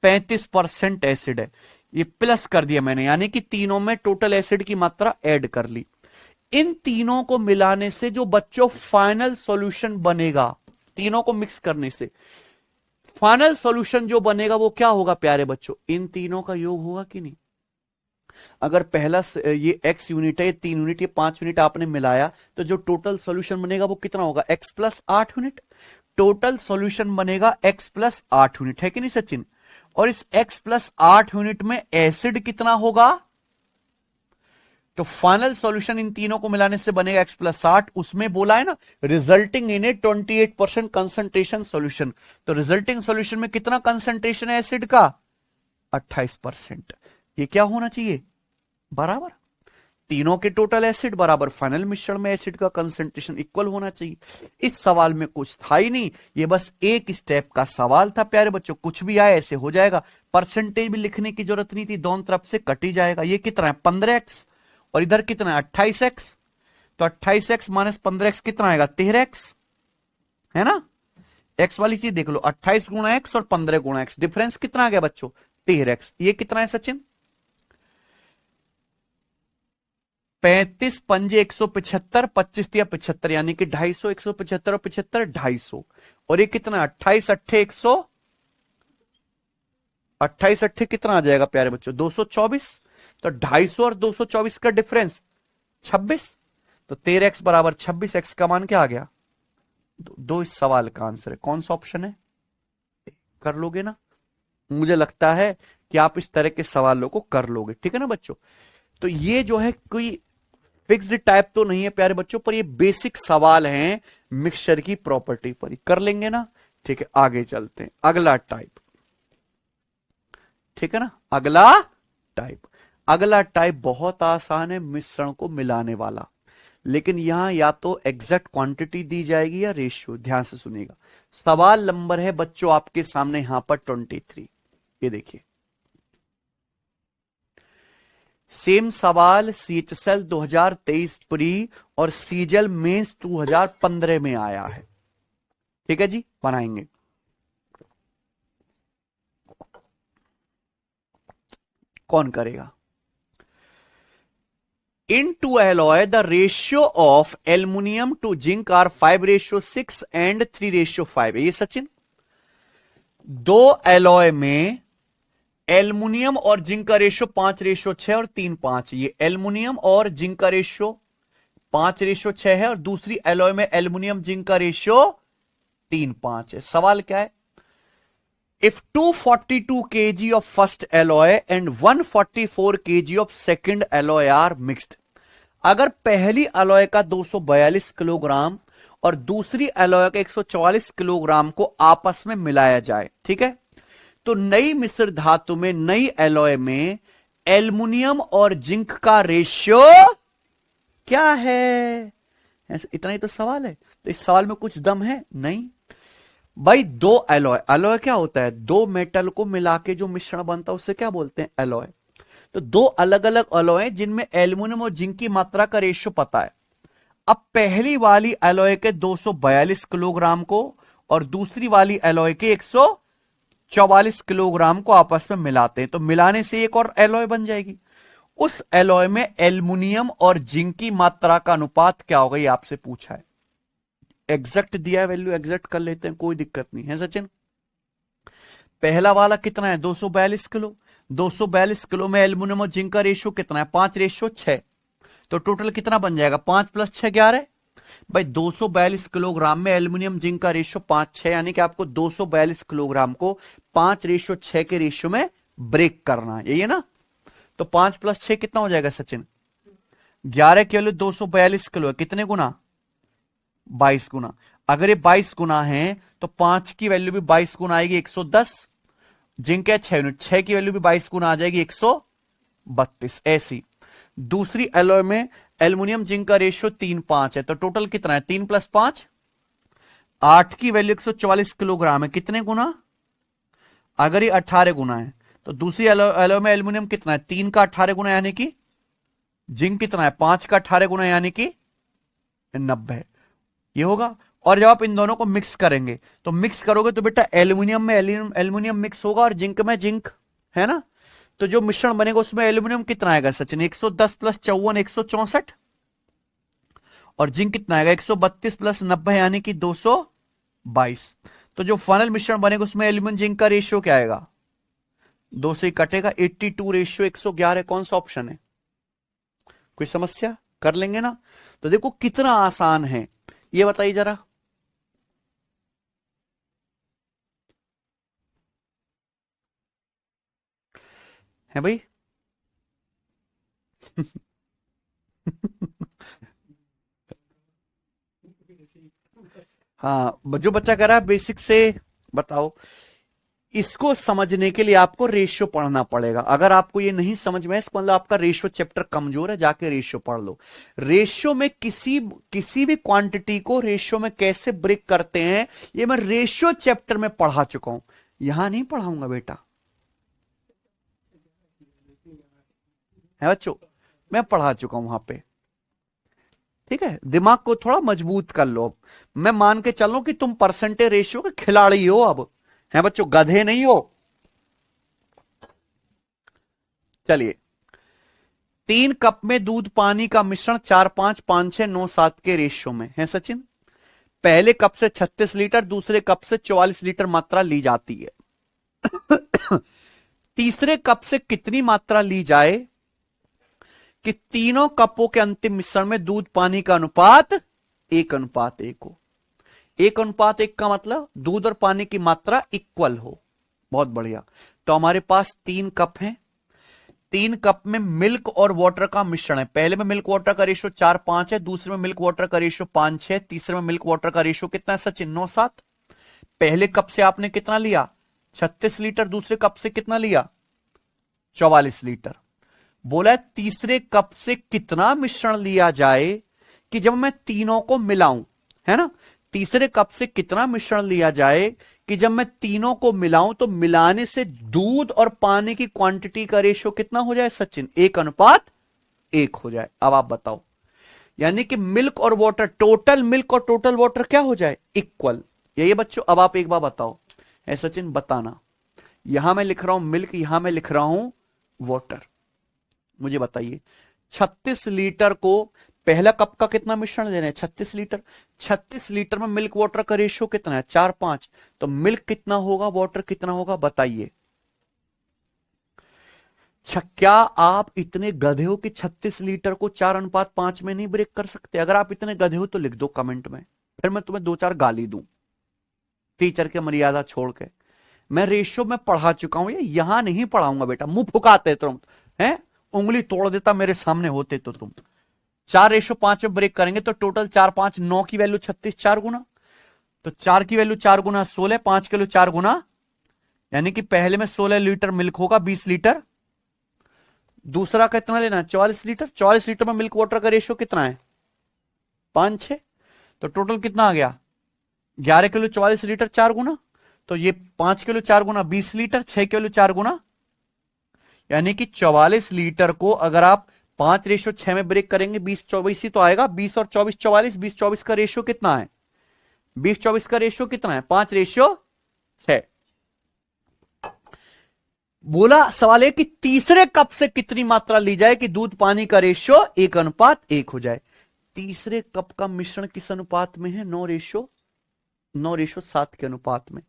35% एसिड है, ये प्लस कर दिया मैंने, यानी कि तीनों में टोटल एसिड की मात्रा ऐड कर ली। इन तीनों को मिलाने से जो बच्चों फाइनल सॉल्यूशन बनेगा, तीनों को मिक्स करने से फाइनल सॉल्यूशन जो बनेगा वो क्या होगा प्यारे बच्चों, इन तीनों का योग होगा कि नहीं। अगर पहला ये x यूनिट है, ये 3 यूनिट, ये 5 यूनिट आपने मिलाया, तो जो टोटल सॉल्यूशन बनेगा वो कितना होगा x plus 8 unit. Total solution बनेगा x प्लस 8 यूनिट, है कि नहीं सचिन। और इस x प्लस 8 यूनिट में एसिड कितना होगा, तो फाइनल सॉल्यूशन इन तीनों को मिलाने से बनेगा x प्लस 8, उसमें बोला है ना resulting in A 28% concentration solution, तो रिजल्टिंग सॉल्यूशन में कितना कंसंट्रेशन है एसिड का 28%। ये क्या होना चाहिए बराबर, तीनों के टोटल एसिड बराबर फाइनल मिश्रण में एसिड का कंसंट्रेशन इक्वल होना चाहिए। इस सवाल में कुछ था ही नहीं, ये बस एक स्टेप का सवाल था प्यारे बच्चों, कुछ भी आए ऐसे हो जाएगा, परसेंटेज भी लिखने की जरूरत नहीं थी, दोनों तरफ से कट ही जाएगा। ये कितना है 15x और इधर कितना है 28x, तो 28x माइनस 15x कितना आएगा 13x, है ना। x वाली चीज देख लो, 28 गुणा x और 15 गुणा x, डिफरेंस कितना आ गया बच्चों 13x। ये कितना है सचिन 35 पंजे 175, 25 तिया 75, यानी कि 250, 175 और 75 250, और ये कितना 28 अट्ठे 100, 28 अट्ठे कितना आ जाएगा प्यारे बच्चों 224, तो 250 और 224 का डिफरेंस 26, तो 13x बराबर 26, x का मान क्या आ गया 2। इस सवाल का आंसर है कौन सा ऑप्शन है, कर लोगे ना, मुझे लगता है कि आप इस तरह के सवालों को कर लोगे, ठीक है ना बच्चों। तो ये जो है कोई फिक्स्ड टाइप तो नहीं है प्यारे बच्चों, पर ये बेसिक सवाल हैं मिक्सचर की प्रॉपर्टी पर, कर लेंगे ना, ठीक है। आगे चलते हैं, अगला टाइप, ठीक है ना। अगला टाइप बहुत आसान है, मिश्रण को मिलाने वाला, लेकिन यहां या तो एग्जैक्ट क्वांटिटी दी जाएगी या रेशियो। ध्यान से सुनिएगा, सवाल नंबर है बच्चों आपके सामने यहां पर 23, ये देखिए सेम सवाल सीएचएसएल 2023 प्री और सीजल मेंस 2015 में आया है, ठीक है जी, बनाएंगे। कौन करेगा। In to alloy, the ratio of aluminium to zinc are 5:6 and 3:5। ये सचिन, दो एलॉय में एल्युमिनियम और जिंक का रेशियो 5:6 और 3:5, ये एल्युमिनियम और जिंक का रेशियो 5:6 है, और दूसरी एलॉय में एल्युमिनियम जिंक का रेशियो 3:5 है। सवाल क्या है, if 242 kg of first alloy and 144 kg of second alloy are mixed, अगर पहली एलॉय का 242 किलोग्राम और दूसरी एलॉय का 144 किलोग्राम को आपस में मिलाया जाए, ठीक है, तो नई मिश्र धातु में नई एलॉय में एल्युमिनियम और जिंक का रेशियो क्या है। इतना ही तो सवाल है, तो इस सवाल में कुछ दम है नहीं भाई। दो एलॉय, एलॉय क्या होता है, दो मेटल को मिला के जो मिश्रण बनता है उसे क्या बोलते हैं एलॉय। तो दो अलग अलग एलॉय जिनमें एल्युमिनियम और जिंक की मात्रा का रेशियो पता है। अब पहली वाली एलॉय के 242 किलोग्राम को और दूसरी वाली एलॉय के 144 किलोग्राम को आपस में मिलाते हैं, तो मिलाने से एक और एलॉय बन जाएगी। उस एलॉय में एल्युमिनियम और जिंक की मात्रा का अनुपात क्या होगा, ये आपसे पूछा है। एग्जैक्ट दिया है वैल्यू, एग्जैक्ट कर लेते हैं, कोई दिक्कत नहीं है सचिन। पहला वाला कितना है 242 किलो, 242 किलो में एल्युमिनियम और जिंक का रेशियो कितना है 5:6, तो टोटल कितना बन जाएगा 5 + 6 11। भाई 242 किलोग्राम में एल्युमिनियम जिंक का रेशियो 5:6, यानी कि आपको 242 किलोग्राम को 5:6 के रेशियो में ब्रेक करना है, यही है ना। तो 5 + 6 कितना हो जाएगा सचिन 11 किलो, 242 किलो है, कितने गुना 22 गुना। अगर ये 22 गुना है तो 5 की वैल्यू भी 22 गुना आएगी 110, जिंक है 6 यूनिट, 6 की वैल्यू भी 22 गुना आ जाएगी 132। ऐसी दूसरी एलॉय में एल्युमिनियम जिंक का रेशियो 3:5 है, तो टोटल कितना है 3 + 5 8 की वैल्यू 144 किलोग्राम है, कितने गुना, अगर ये 18 गुना है तो दूसरी एलॉय में एल्युमिनियम कितना है 3 का 18 गुना, यानी कि जिंक कितना है 5 का 18 गुना, यानी कि 90 है। ये होगा और जब आप इन दोनों को मिक्स करेंगे तो मिक्स करोगे तो बेटा एल्यूमिनियम में एल्यूमिनियम मिक्स होगा और जिंक में जिंक, है ना। तो जो मिश्रण बनेगा उसमें एल्यूमिनियम कितना आएगा सचिन? 110 प्लस 54 164, और जिंक कितना आएगा? 132 प्लस 90 यानी कि 222। तो जो फाइनल मिश्रण बनेगा उसमें एल्यूमिनियम जिंक का रेशियो क्या आएगा? 2 से ही कटेगा, 82 रेशियो 111। कौन सा ऑप्शन है? कोई समस्या? कर लेंगे ना। तो देखो कितना आसान है, ये बताइए जरा। है भाई? हाँ, जो बच्चा कह रहा है बेसिक से बताओ। इसको समझने के लिए आपको रेशियो पढ़ना पड़ेगा। अगर आपको ये नहीं समझ में, इसका मतलब आपका रेशियो चैप्टर कमजोर है, जाके रेशियो पढ़ लो। रेशियो में किसी भी क्वांटिटी को रेशियो में कैसे ब्रेक करते हैं, ये मैं रेशियो चैप्टर में पढ़ा चुका हूं, यहां नहीं पढ़ाऊंगा बेटा। है बच्चों, मैं पढ़ा चुका हूं वहां पे। ठीक है, दिमाग को थोड़ा मजबूत कर लो। मैं मान के चलूं कि तुम परसेंटेज रेशियो के खिलाड़ी हो अब, है बच्चों, गधे नहीं हो। चलिए, 3 कप में दूध पानी का मिश्रण 4 5 5 6 9 7 के रेशियो में है सचिन। पहले कप से 36 लीटर, दूसरे कप से 44 लीटर मात्रा ली जाती है। तीसरे कप से कितनी मात्रा ली जाए कि तीनों कपों के अंतिम मिश्रण में दूध पानी का अनुपात 1:1 हो? 1:1 का मतलब दूध और पानी की मात्रा इक्वल हो। बहुत बढ़िया। तो हमारे पास 3 कप हैं, 3 कप में मिल्क और वाटर का मिश्रण है। पहले में मिल्क वाटर का रेशियो 4 5 है, दूसरे में मिल्क वाटर का रेशियो 5 6, तीसरे में मिल्क वाटर का रेशियो कितना है सचिन? 9 7। पहले कप से आपने कितना लिया? 36 लीटर। दूसरे कप से कितना लिया? 44 लीटर। बोला है तीसरे कप से कितना मिश्रण लिया जाए कि जब मैं तीनों को मिलाऊं, है ना। तीसरे कप से कितना मिश्रण लिया जाए कि जब मैं तीनों को मिलाऊं तो मिलाने से दूध और पानी की क्वांटिटी का रेशियो कितना हो जाए सचिन? 1:1 हो जाए। अब आप बताओ, यानी कि मिल्क और वाटर, टोटल मिल्क और टोटल वाटर क्या हो जाए? इक्वल। यही बच्चों। अब आप एक बार बताओ, है सचिन बताना, यहां मैं लिख रहा हूं मिल्क, यहां मैं लिख रहा हूं वाटर। मुझे बताइए 36 लीटर को पहला कप का कितना मिश्रण लेना है? 36 लीटर। 36 लीटर में मिल्क वाटर का रेशियो कितना है? 4 5। तो मिल्क कितना होगा, वाटर कितना होगा, बताइए। क्या आप इतने गधे हो कि 36 लीटर को 4:5 में नहीं ब्रेक कर सकते? अगर आप इतने गधे हो तो लिख दो कमेंट में, फिर मैं तुम्हें 2 4 गाली दूं टीचर के मर्यादा छोड़ के। मैं रेशियो में पढ़ा चुका हूं, ये यहां नहीं पढ़ाऊंगा बेटा। मुंह फुकाते तुम, है उंगली तोड़ देता मेरे सामने होते तो तुम। 4:5 में ब्रेक करेंगे तो टोटल 4 5 9 की वैल्यू 36, 4 गुना। तो 4 की वैल्यू 4 गुना 16, 5 किलो 4 गुना, यानी कि पहले में 16 लीटर मिल्क होगा 20 लीटर। दूसरा कितना लेना है? 44 लीटर। 44 लीटर में मिल्क वाटर का रेशियो कितना है? 5 6। तो टोटल कितना आ गया? 11 किलो 44 लीटर 4 गुना। तो ये 5 किलो 4 गुना 20 लीटर, 6 किलो 4 गुना, यानी कि 44 लीटर को अगर आप 5:6 में ब्रेक करेंगे, 20 24 ही तो आएगा। 20 और 24 44, 20 24 का रेशियो कितना है? 20 24 का रेशियो कितना है? 5:6। बोला सवाल है कि तीसरे कप से कितनी मात्रा ली जाए कि दूध पानी का रेशियो 1:1 हो जाए। तीसरे कप का मिश्रण किस अनुपात में है? 9:7 के अनुपात में।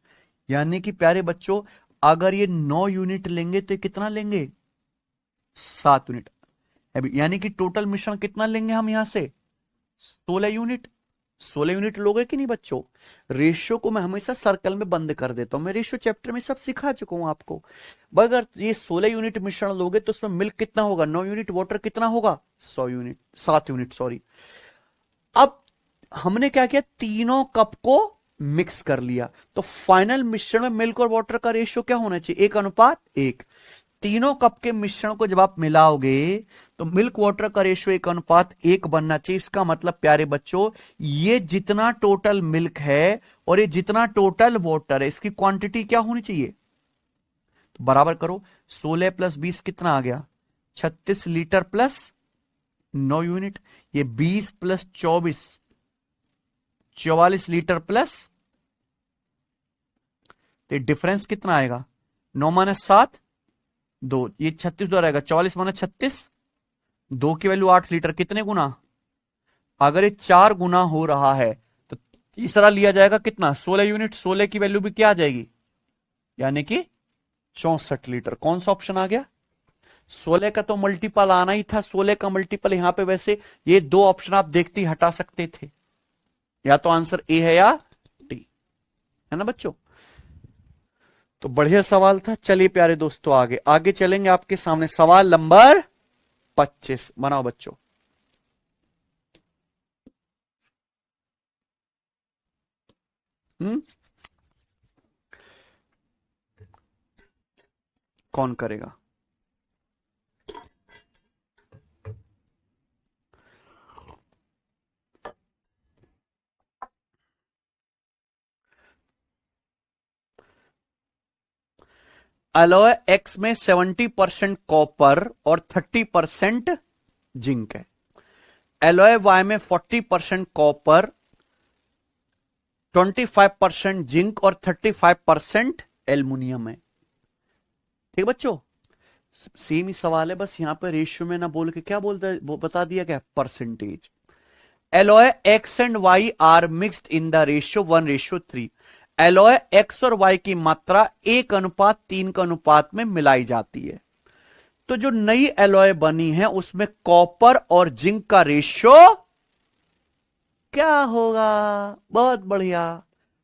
यानी कि प्यारे बच्चों, अगर ये 9 यूनिट लेंगे तो कितना लेंगे? 7 यूनिट। यानी कि टोटल मिश्रण कितना लेंगे हम यहां से? 16 यूनिट। 16 यूनिट लोगे कि नहीं बच्चों? रेशियो को मैं हमेशा सर्कल में बंद कर देता हूं, मैं रेशियो चैप्टर में सब सिखा चुका हूं आपको। अगर ये 16 यूनिट मिश्रण लोगे तो उसमें मिल्क कितना होगा? 9 यूनिट। वाटर कितना होगा? 100 यूनिट, 7 यूनिट सॉरी। अब हमने क्या किया? तीनों कप को मिक्स कर लिया, तो फाइनल मिश्रण में मिल्क और वाटर का रेशियो क्या होना चाहिए? 1:1। तीनों कप के मिश्रण को जब आप मिलाओगे तो मिल्क वाटर का रेशियो 1:1 बनना चाहिए। इसका मतलब प्यारे बच्चों, ये जितना टोटल मिल्क है और ये जितना टोटल वाटर है, इसकी क्वांटिटी क्या होनी चाहिए? तो बराबर करो, 16 प्लस 20 कितना आ गया? 36 लीटर प्लस 9 यूनिट। ये 20 प्लस 24 44 लीटर प्लस, तो डिफरेंस कितना आएगा, 9 माइनस 7 2, ये 36 द्वारा आएगा, 44 माइनस 36, 2 की वैल्यू 8 लीटर, कितने गुना, अगर ये 4 गुना हो रहा है तो तीसरा लिया जाएगा कितना, 16 यूनिट, 16 की वैल्यू भी क्या आ जाएगी, यानी कि 64 लीटर। कौन सा ऑप्शन आ गया, 16 का तो मल्टीपल आना ही था, 16 का मल्टीपल यहां पे, वैसे ये दो ऑप्शन आप देखते ही हटा सकते थे, या तो आंसर ए है या डी, है ना बच्चों। तो बढ़िया सवाल था। चलिए प्यारे दोस्तों आगे आगे चलेंगे, आपके सामने सवाल नंबर 25 बनाओ बच्चों। कौन करेगा, अलॉय एक्स में 70% कॉपर और 30% जिंक है, अलॉय वाई में 40% कॉपर, 25% जिंक और 35% एल्युमिनियम है। ठीक बच्चों, सेम ही सवाल है, बस यहां पर रेशियो में ना बोल के क्या बोलता है, वो बता दिया क्या, percentage. Alloy X and Y are mixed in the ratio 1:3। Alloy X और वाई की मात्रा 1:3 का अनुपात में मिलाई जाती है। तो जो नई एलॉय बनी है उसमें कॉपर और जिंक का रेशियो क्या होगा, बहुत बढ़िया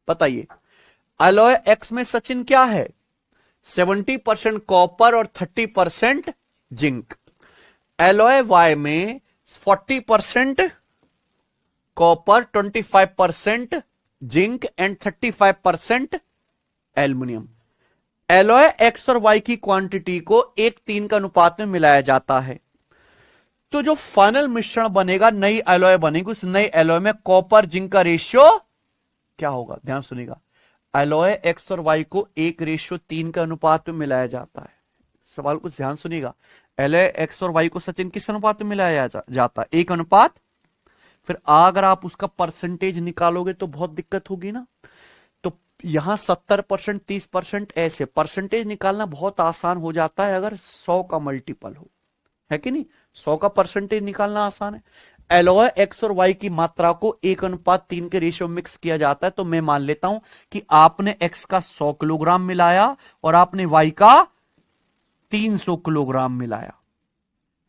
बताइए। एलॉय एक्स में सचिन क्या है, 70% कॉपर और 30% जिंक। एलॉय वाई में 40% copper, 25% zinc and 35% aluminium. Alloy X और वाई की क्वांटिटी को 1:3 का अनुपात में मिलाया जाता है। तो जो फाइनल मिश्रण बनेगा, नई एलॉय बनेगी, उस नई एलॉय में कॉपर जिंक का रेशियो क्या होगा, ध्यान सुनिएगा। एलॉय एक्स और वाई को 1:3 का अनुपात में मिलाया जाता है। सवाल कुछ ध्यान सुनिएगा, एलॉय एक्स और वाई को सचिन किस अनुपात में मिलाया जाता है, 1 अनुपात। फिर अगर आप उसका परसेंटेज निकालोगे तो बहुत दिक्कत होगी ना। तो यहां 70%, 30% ऐसे परसेंटेज निकालना बहुत आसान हो जाता है अगर 100 का मल्टीपल हो, है कि नहीं। 100 का परसेंटेज निकालना आसान है। एलॉय एक्स और वाई की मात्रा को 1:3 के रेशियो मिक्स किया जाता है। तो मैं मान लेता हूं कि आपने एक्स का 100 किलोग्राम मिलाया और आपने वाई का 300 किलोग्राम मिलाया,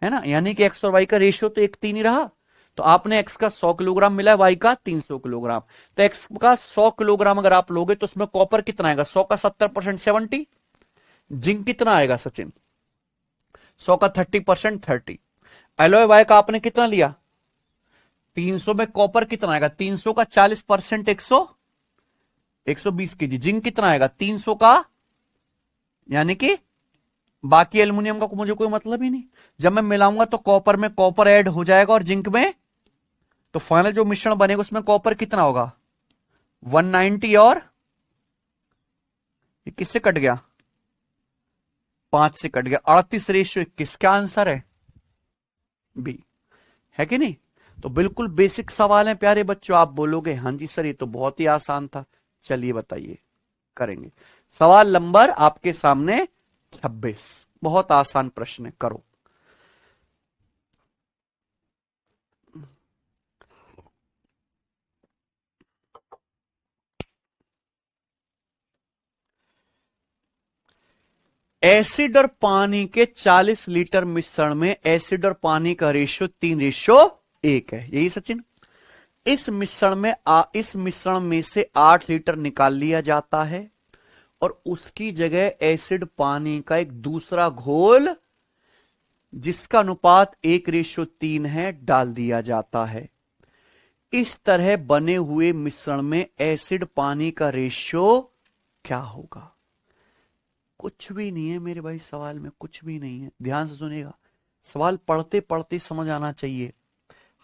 है ना, यानी कि एक्स और वाई का रेशियो तो 1:3 ही रहा। तो आपने एक्स का 100 किलोग्राम मिला, वाई का 300 किलोग्राम। तो एक्स का 100 किलोग्राम अगर आप लोगे तो उसमें कॉपर कितना आएगा, 100 का 70% 70। जिंक कितना आएगा सचिन, 100 का 30% 30। एलॉय वाई का आपने कितना लिया, 300 में कॉपर कितना आएगा, 300 का 40% 120 केजी। जिंक कितना आएगा, 300 का, यानी कि बाकी एल्युमिनियम का मुझे कोई मतलब ही नहीं। जब मैं मिलाऊंगा तो कॉपर में कॉपर ऐड हो जाएगा और जिंक में, तो फाइनल जो मिश्रण बनेगा उसमें कॉपर कितना होगा, 190, और ये किससे कट गया, 5 से कट गया, 38:21। क्या आंसर है, बी, है कि नहीं। तो बिल्कुल बेसिक सवाल है प्यारे बच्चों। आप बोलोगे हाँ जी सर ये तो बहुत ही आसान था, चलिए बताइए, करेंगे। सवाल नंबर आपके सामने 26, बहुत आसान प्रश्न है, करो। एसिड और पानी के 40 लीटर मिश्रण में एसिड और पानी का रेशियो 3:1 है, यही सचिन। इस मिश्रण में से 8 लीटर निकाल लिया जाता है और उसकी जगह एसिड पानी का एक दूसरा घोल जिसका अनुपात 1:3 है डाल दिया जाता है। इस तरह बने हुए मिश्रण में एसिड पानी का रेशियो क्या होगा। कुछ भी नहीं है मेरे भाई, सवाल में कुछ भी नहीं है, ध्यान से सुनिएगा। सवाल पढ़ते पढ़ते समझ आना चाहिए।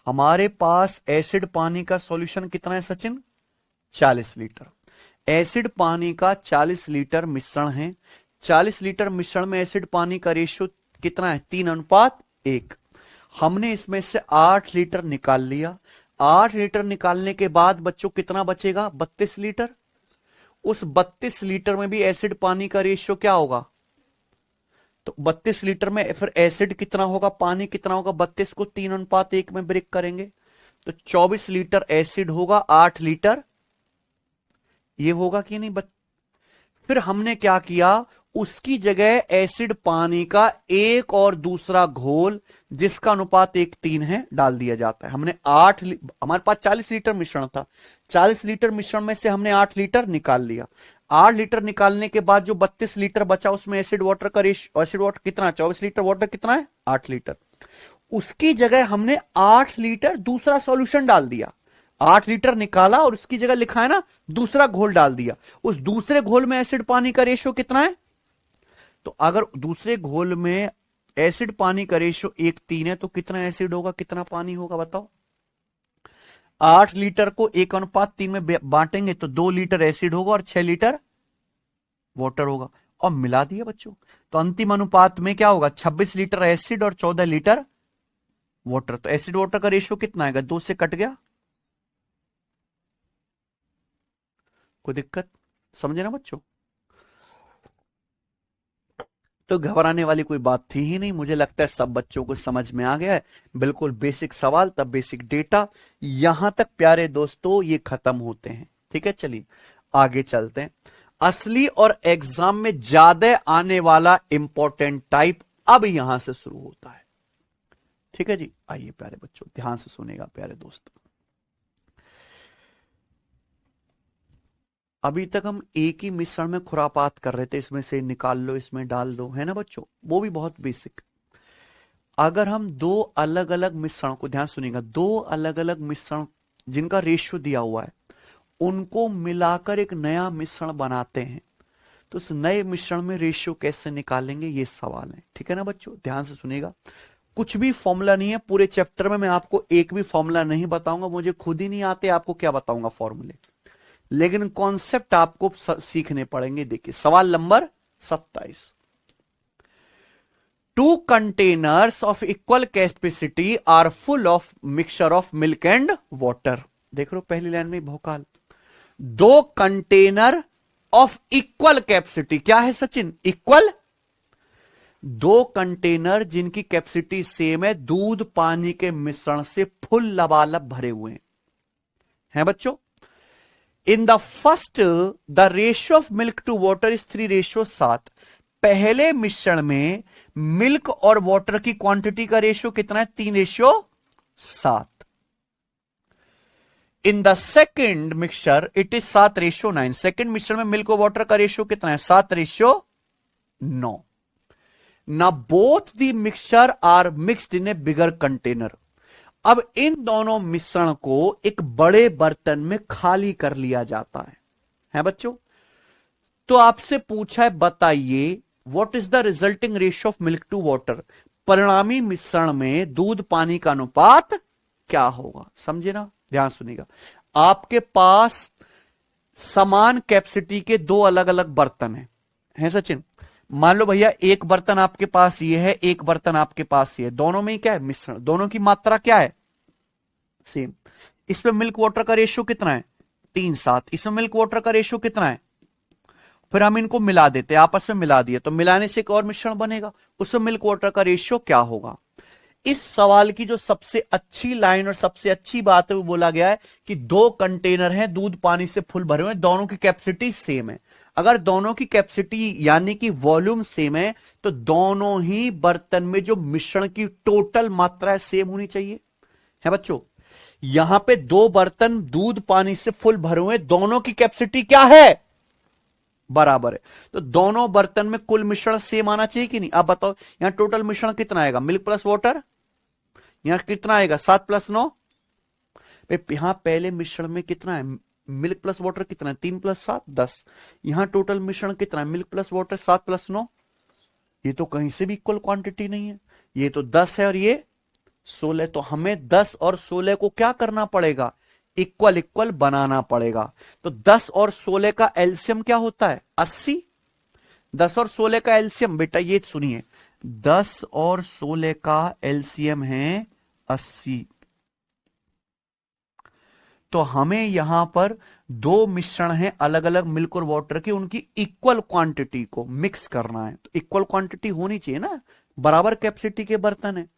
हमारे पास एसिड पानी का सॉल्यूशन कितना है सचिन, 40 लीटर। एसिड पानी का 40 लीटर मिश्रण है। 40 लीटर मिश्रण में एसिड पानी का रेशियो कितना है, 3:1। हमने इसमें से 8 लीटर निकाल लिया। 8 लीटर निकालने के बाद बच्चों कितना बचेगा? 32 लीटर। उस 32 लीटर में भी एसिड पानी का रेशियो क्या होगा? तो 32 लीटर में फिर एसिड कितना होगा, पानी कितना होगा? 32 को 3:1 में ब्रेक करेंगे तो 24 लीटर एसिड होगा, 8 लीटर ये होगा कि नहीं? फिर हमने क्या किया, उसकी जगह एसिड पानी का एक और दूसरा घोल जिसका अनुपात 1:3 है डाल दिया जाता है। हमने हमारे पास 40 लीटर मिश्रण था, 40 लीटर मिश्रण में से हमने 8 लीटर निकाल लिया। 8 लीटर निकालने के बाद जो 32 लीटर बचा उसमें एसिड वाटर का रेशियो, एसिड वाटर कितना? 24 लीटर, वाटर कितना है? 8 लीटर। उसकी जगह हमने 8 लीटर दूसरा सॉल्यूशन डाल दिया। 8 लीटर निकाला और उसकी जगह लिखा है ना दूसरा घोल डाल दिया। उस दूसरे घोल में एसिड पानी का रेशियो कितना है? तो अगर दूसरे घोल में एसिड पानी का रेशियो 1:3 है तो कितना एसिड होगा, कितना पानी होगा बताओ? 8 लीटर को 1:3 में बांटेंगे तो 2 लीटर एसिड होगा और 6 लीटर वाटर होगा। और मिला दिया बच्चों तो अंतिम अनुपात में क्या होगा? 26 लीटर एसिड और 14 लीटर वाटर। तो एसिड वाटर का रेशियो कितना आएगा? 2 से कट गया। कोई दिक्कत समझे ना बच्चों? तो घबराने वाली कोई बात थी ही नहीं। मुझे लगता है सब बच्चों को समझ में आ गया है। बिल्कुल बेसिक सवाल तब बेसिक डेटा, यहां तक प्यारे दोस्तों ये खत्म होते हैं। ठीक है, चलिए आगे चलते हैं। असली और एग्जाम में ज्यादा आने वाला इंपॉर्टेंट टाइप अब यहां से शुरू होता है। ठीक है जी, आइए प्यारे बच्चों ध्यान से सुनेगा प्यारे दोस्तों। अभी तक हम एक ही मिश्रण में खुरापात कर रहे थे, इसमें से निकाल लो, इसमें डाल दो, है ना बच्चों? वो भी बहुत बेसिक। अगर हम दो अलग अलग मिश्रण को, ध्यान सुनिएगा, दो अलग अलग मिश्रण जिनका रेशियो दिया हुआ है उनको मिलाकर एक नया मिश्रण बनाते हैं तो उस नए मिश्रण में रेशियो कैसे निकालेंगे, ये सवाल है। ठीक है ना बच्चों, ध्यान से सुनिएगा। कुछ भी फॉर्मूला नहीं है पूरे चैप्टर में, मैं आपको एक भी फॉर्मूला नहीं बताऊंगा, मुझे खुद ही नहीं आते, आपको क्या बताऊंगा फॉर्मूले, लेकिन कॉन्सेप्ट आपको सीखने पड़ेंगे। देखिए सवाल number 27। 2 containers of equal capacity are full of mixture of milk and water। देख लो पहली लाइन में Bhokaal. 2 container of equal capacity, क्या है सचिन? इक्वल। 2 कंटेनर जिनकी कैपेसिटी सेम है, दूध पानी के मिश्रण से फुल लबालब भरे हुए हैं बच्चों। In the first the ratio of milk to water is 3:7। पहले मिश्रण में मिल्क और वाटर की क्वांटिटी का रेशियो कितना है? 3:7। In the second mixture it is 7:9। Second mixture में मिल्क और वाटर का रेशियो कितना है? 7:9। ना both the mixture are mixed in a bigger container. अब इन दोनों मिश्रण को एक बड़े बर्तन में खाली कर लिया जाता है बच्चों। तो आपसे पूछा है बताइए what is the resulting ratio of milk to water. परिणामी मिश्रण में दूध पानी का अनुपात क्या होगा? समझे ना, ध्यान सुनिएगा। आपके पास समान कैपेसिटी के 2 अलग अलग बर्तन हैं सचिन। मान लो भैया एक बर्तन आपके पास ये है, एक बर्तन आपके पास ये है, दोनों में क्या है? मिश्रण। दोनों की मात्रा क्या है? सेम। इसमें मिल्क वाटर का रेशियो कितना है? 3:7। इसमें मिल्क वाटर का रेशियो कितना है? फिर हम इनको मिला देते हैं, आपस में मिला दिए तो मिलाने से एक और मिश्रण बनेगा, उसमें मिल्क वाटर का रेशियो क्या होगा? इस सवाल की जो सबसे अच्छी लाइन और सबसे अच्छी बात है वो बोला गया है कि 2 कंटेनर हैं, दूध पानी से फुल भरे हुए, दोनों की कैपेसिटी सेम है। अगर दोनों की कैपेसिटी यानी कि वॉल्यूम सेम है तो दोनों ही बर्तन में जो मिश्रण की टोटल मात्रा है सेम होनी चाहिए, है बच्चों। यहां पे 2 बर्तन दूध पानी से फुल भरे हुए, दोनों की कैपेसिटी क्या है? बराबर है। तो दोनों बर्तन में कुल मिश्रण सेम आना चाहिए कि नहीं? आप बताओ यहां टोटल मिश्रण कितना आएगा? Milk plus water. यहां कितना आएगा? 7 + 9। यहां पहले मिश्रण में कितना है? मिल्क प्लस वाटर कितना है? 3 + 7 10। यहां टोटल मिश्रण कितना है? Milk plus water 7 + 9। ये तो कहीं से भी इक्वल क्वांटिटी नहीं है। ये तो 10 है और ये 16। तो हमें 10 और 16 को क्या करना पड़ेगा? इक्वल इक्वल बनाना पड़ेगा। तो 10 और 16 का एलसीएम क्या होता है? 80। 10 और 16 का एलसीएम बेटा ये सुनिए, 10 और 16 का एलसीएम है 80। तो हमें यहां पर दो मिश्रण हैं अलग अलग मिल्क और वाटर की, उनकी इक्वल क्वांटिटी को मिक्स करना है। तो इक्वल क्वांटिटी होनी चाहिए ना, बराबर कैपेसिटी के बर्तन है।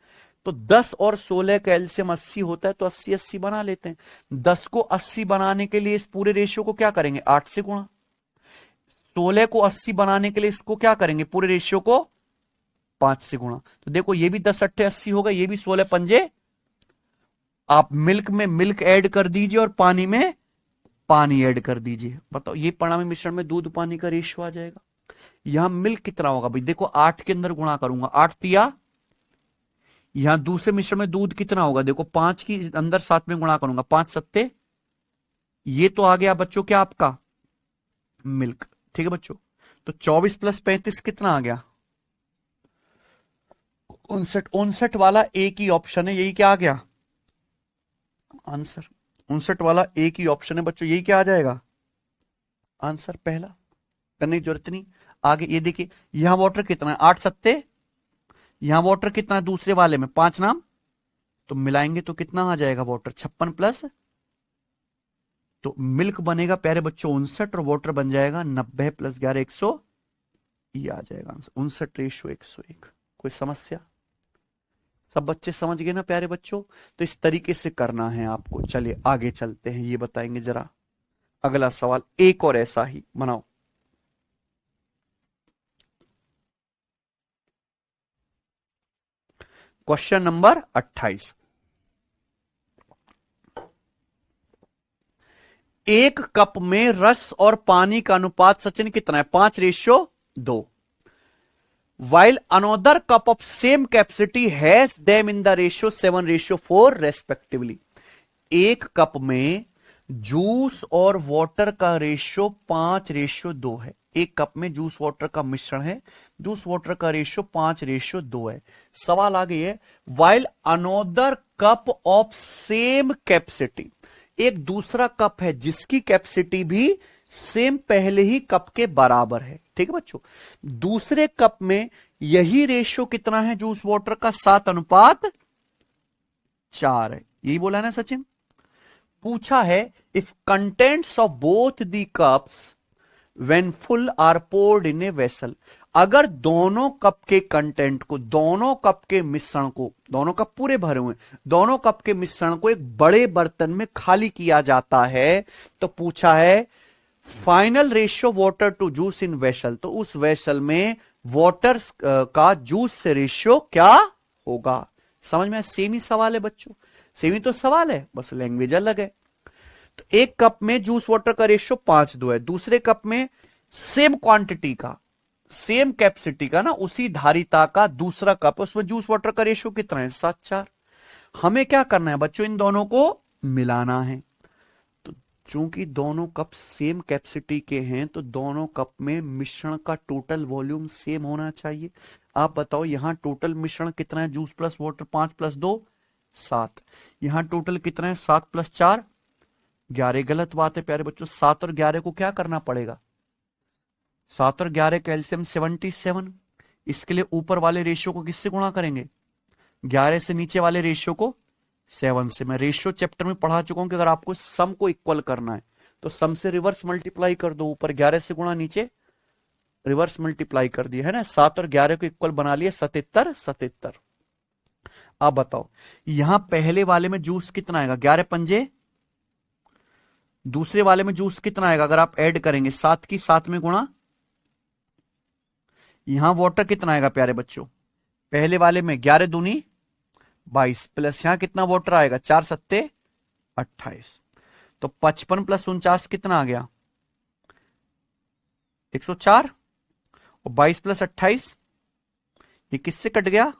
तो 10 और 16 का एलसीएम 80 होता है, तो 80 80 बना लेते हैं। 10 को 80 बनाने के लिए इस पूरे रेशियो को क्या करेंगे, 8 से गुणा। 16 को 80 बनाने के लिए इसको क्या करेंगे, पूरे रेशियो को 5 से गुणा। तो देखो ये भी 10 अट्ठे 80 होगा, ये भी 16 पंजे। आप मिल्क में मिल्क ऐड कर दीजिए और पानी में पानी ऐड कर दीजिए। बताओ ये परिणामी मिश्रण में दूध पानी का रेशियो आ जाएगा। यहां मिल्क कितना होगा भाई, देखो 8 के अंदर गुणा करूंगा, 8 तिया। यहां दूसरे मिश्रण में दूध कितना होगा, देखो 5 की अंदर 7 में गुणा करूंगा, 5 सत्ते। ये तो आ गया बच्चों क्या आपका मिल्क, ठीक है बच्चों। तो 24 प्लस 35 कितना आ गया, 59। 59 वाला एक ही ऑप्शन है, यही क्या आ गया आंसर। 59 वाला एक ही ऑप्शन है बच्चों, यही क्या आ जाएगा आंसर पहला, करने की जरूरत नहीं। आगे ये देखिए, यहां वाटर कितना है, 8 सत्ते। यहां वाटर कितना है दूसरे वाले में, 5 नाम। तो मिलाएंगे तो कितना आ जाएगा वाटर, 56 प्लस, तो मिल्क बनेगा प्यारे बच्चों 59 और वाटर बन जाएगा 90 प्लस 11 100। ये आ जाएगा आंसर 59/101। कोई समस्या, सब बच्चे समझ गए ना प्यारे बच्चों। तो इस तरीके से करना है आपको। चलिए आगे चलते हैं, ये बताएंगे जरा अगला सवाल, एक और ऐसा ही बनाओ। Question number 28। एक कप में रस और पानी का अनुपात सचिन कितना है, 5:2। while another cup of same capacity has them in the ratio 7:4 respectively। एक कप में जूस और वाटर का रेशियो 5:2 है। एक कप में जूस वाटर का मिश्रण है, जूस वाटर का रेशियो 5:2 है। सवाल आ गई है, while another cup of same capacity, एक दूसरा कप है जिसकी कैपेसिटी भी सेम पहले ही कप के बराबर है, ठीक है बच्चों। दूसरे कप में यही रेशियो कितना है जूस वाटर का, 7:4 है। यही बोला ना सचिन। पूछा है if contents of both the cups when full are poured in a vessel. अगर दोनों कप के कंटेंट को, दोनों कप के मिश्रण को, दोनों कप पूरे भरे हुए, दोनों कप के मिश्रण को एक बड़े बर्तन में खाली किया जाता है, तो पूछा है final ratio water to juice in vessel. तो उस वेसल में वाटर का जूस से रेशियो क्या होगा। समझ में, सेम ही सवाल है बच्चों, सेम ही तो सवाल है, बस लैंग्वेज अलग है। तो एक कप में जूस वाटर का रेशियो 5:2 है, दूसरे कप में सेम क्वांटिटी का, सेम कैपेसिटी का ना, उसी धारिता का दूसरा कप, उसमें जूस वाटर का रेशियो कितना है, 7:4। हमें क्या करना है बच्चों, इन दोनों को मिलाना है। तो चूंकि दोनों कप सेम कैपेसिटी के हैं, तो दोनों कप में मिश्रण का टोटल वॉल्यूम सेम होना चाहिए। आप बताओ यहां टोटल मिश्रण कितना है, जूस प्लस वाटर 5 + 2 7। यहां टोटल कितना है, 7 + 4 11। गलत बात है प्यारे बच्चों, 7 और 11 को क्या करना पड़ेगा, 7 और 11 का एलसीएम 77। इसके लिए ऊपर वाले रेशियो को किससे गुणा करेंगे, 11 से नीचे वाले रेशियो को 7 से। मैं रेशियो चैप्टर में पढ़ा चुका हूं कि अगर आपको सम को इक्वल करना है तो सम से रिवर्स मल्टीप्लाई कर दो, ऊपर 11 से गुणा, नीचे रिवर्स मल्टीप्लाई कर दिया है ना। 7 और 11 को इक्वल बना लिया, 77। अब बताओ यहां पहले वाले में जूस कितना आएगा, 11 पंजे। दूसरे वाले में जूस कितना आएगा, अगर आप ऐड करेंगे 7 की 7 में गुणा। यहां वाटर कितना आएगा प्यारे बच्चों, पहले वाले में 11 दूनी 22 प्लस यहां कितना वाटर आएगा, 4 सत्ते 28। तो 55 + 49 कितना आ गया, 104। और 22 + 28 ये किससे कट गया,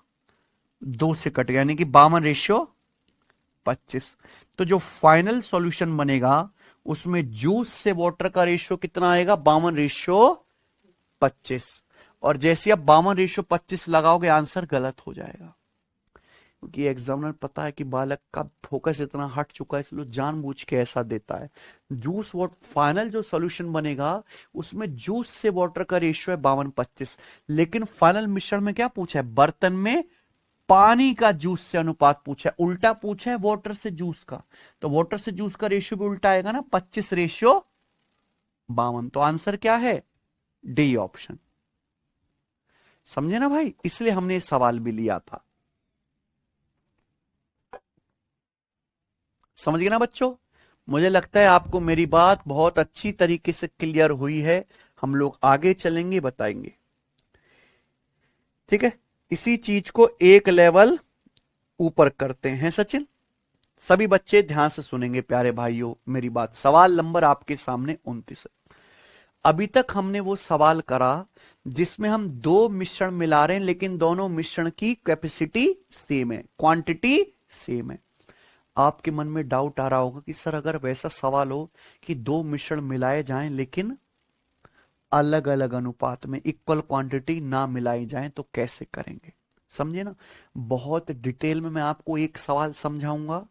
2 से कट गया, यानी कि 52/25। तो जो फाइनल सॉल्यूशन बनेगा उसमें जूस से वाटर का रेशियो कितना आएगा, 52/25। और जैसे आप 52/25 लगाओगे आंसर गलत हो जाएगा, क्योंकि एग्जामिनर पता है कि बालक का फोकस इतना हट चुका है, इसलिए जानबूझ के ऐसा देता है। जूस वाटर फाइनल जो सॉल्यूशन बनेगा उसमें जूस से वाटर का रेशियो है 52/25, लेकिन फाइनल मिश्रण में क्या पूछा है, बर्तन में पानी का जूस से अनुपात पूछा है, उल्टा पूछा है वाटर से जूस का, तो वाटर से जूस का रेशियो भी उल्टा आएगा ना, 25:52। तो आंसर क्या है, डी ऑप्शन। समझे ना भाई, इसलिए हमने ये सवाल भी लिया था। समझ गए ना बच्चों। मुझे लगता है आपको मेरी बात बहुत अच्छी तरीके से क्लियर हुई है। हम लोग आगे चलेंगे, बताएंगे, ठीक है। इसी चीज को एक लेवल ऊपर करते हैं सचिन। सभी बच्चे ध्यान से सुनेंगे प्यारे भाइयों मेरी बात। सवाल नंबर आपके सामने 29 है। अभी तक हमने वो सवाल करा जिसमें हम दो मिश्रण मिला रहे हैं, लेकिन दोनों मिश्रण की कैपेसिटी सेम है, क्वांटिटी सेम है। आपके मन में डाउट आ रहा होगा कि सर अगर वैसा सवाल हो कि दो मिश्रण मिलाए जाएं लेकिन अलग अलग अनुपात में, इक्वल क्वांटिटी ना मिलाई जाए तो कैसे करेंगे। समझे ना, बहुत डिटेल में मैं आपको एक सवाल समझाऊंगा।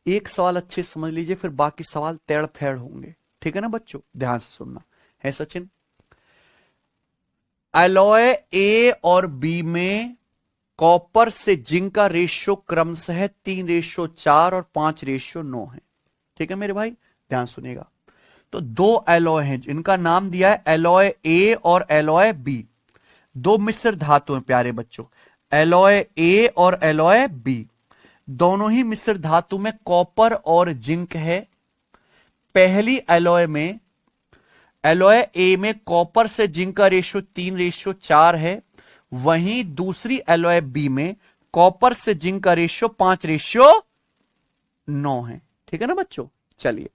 एक सवाल अच्छे समझ लीजिए, फिर बाकी सवाल तेड़ फेड़ होंगे, ठीक है ना बच्चों। ध्यान से सुनना है सचिन। एलॉय ए और बी में कॉपर से जिंक का रेशियो क्रमशः 3:4 और 5:9 है, ठीक है मेरे भाई, ध्यान सुनिएगा। तो दो एलॉय हैं, इनका नाम दिया है एलॉय ए और एलॉय बी। दो मिश्र धातु हैं प्यारे बच्चों, एलॉय ए और एलॉय बी। दोनों ही मिश्र धातु में कॉपर और जिंक है। पहली एलॉय में, एलॉय ए में कॉपर से जिंक का रेशियो 3:4 है, वहीं दूसरी एलॉय बी में कॉपर से जिंक का रेशियो 5:9 है, ठीक है ना बच्चों। चलिए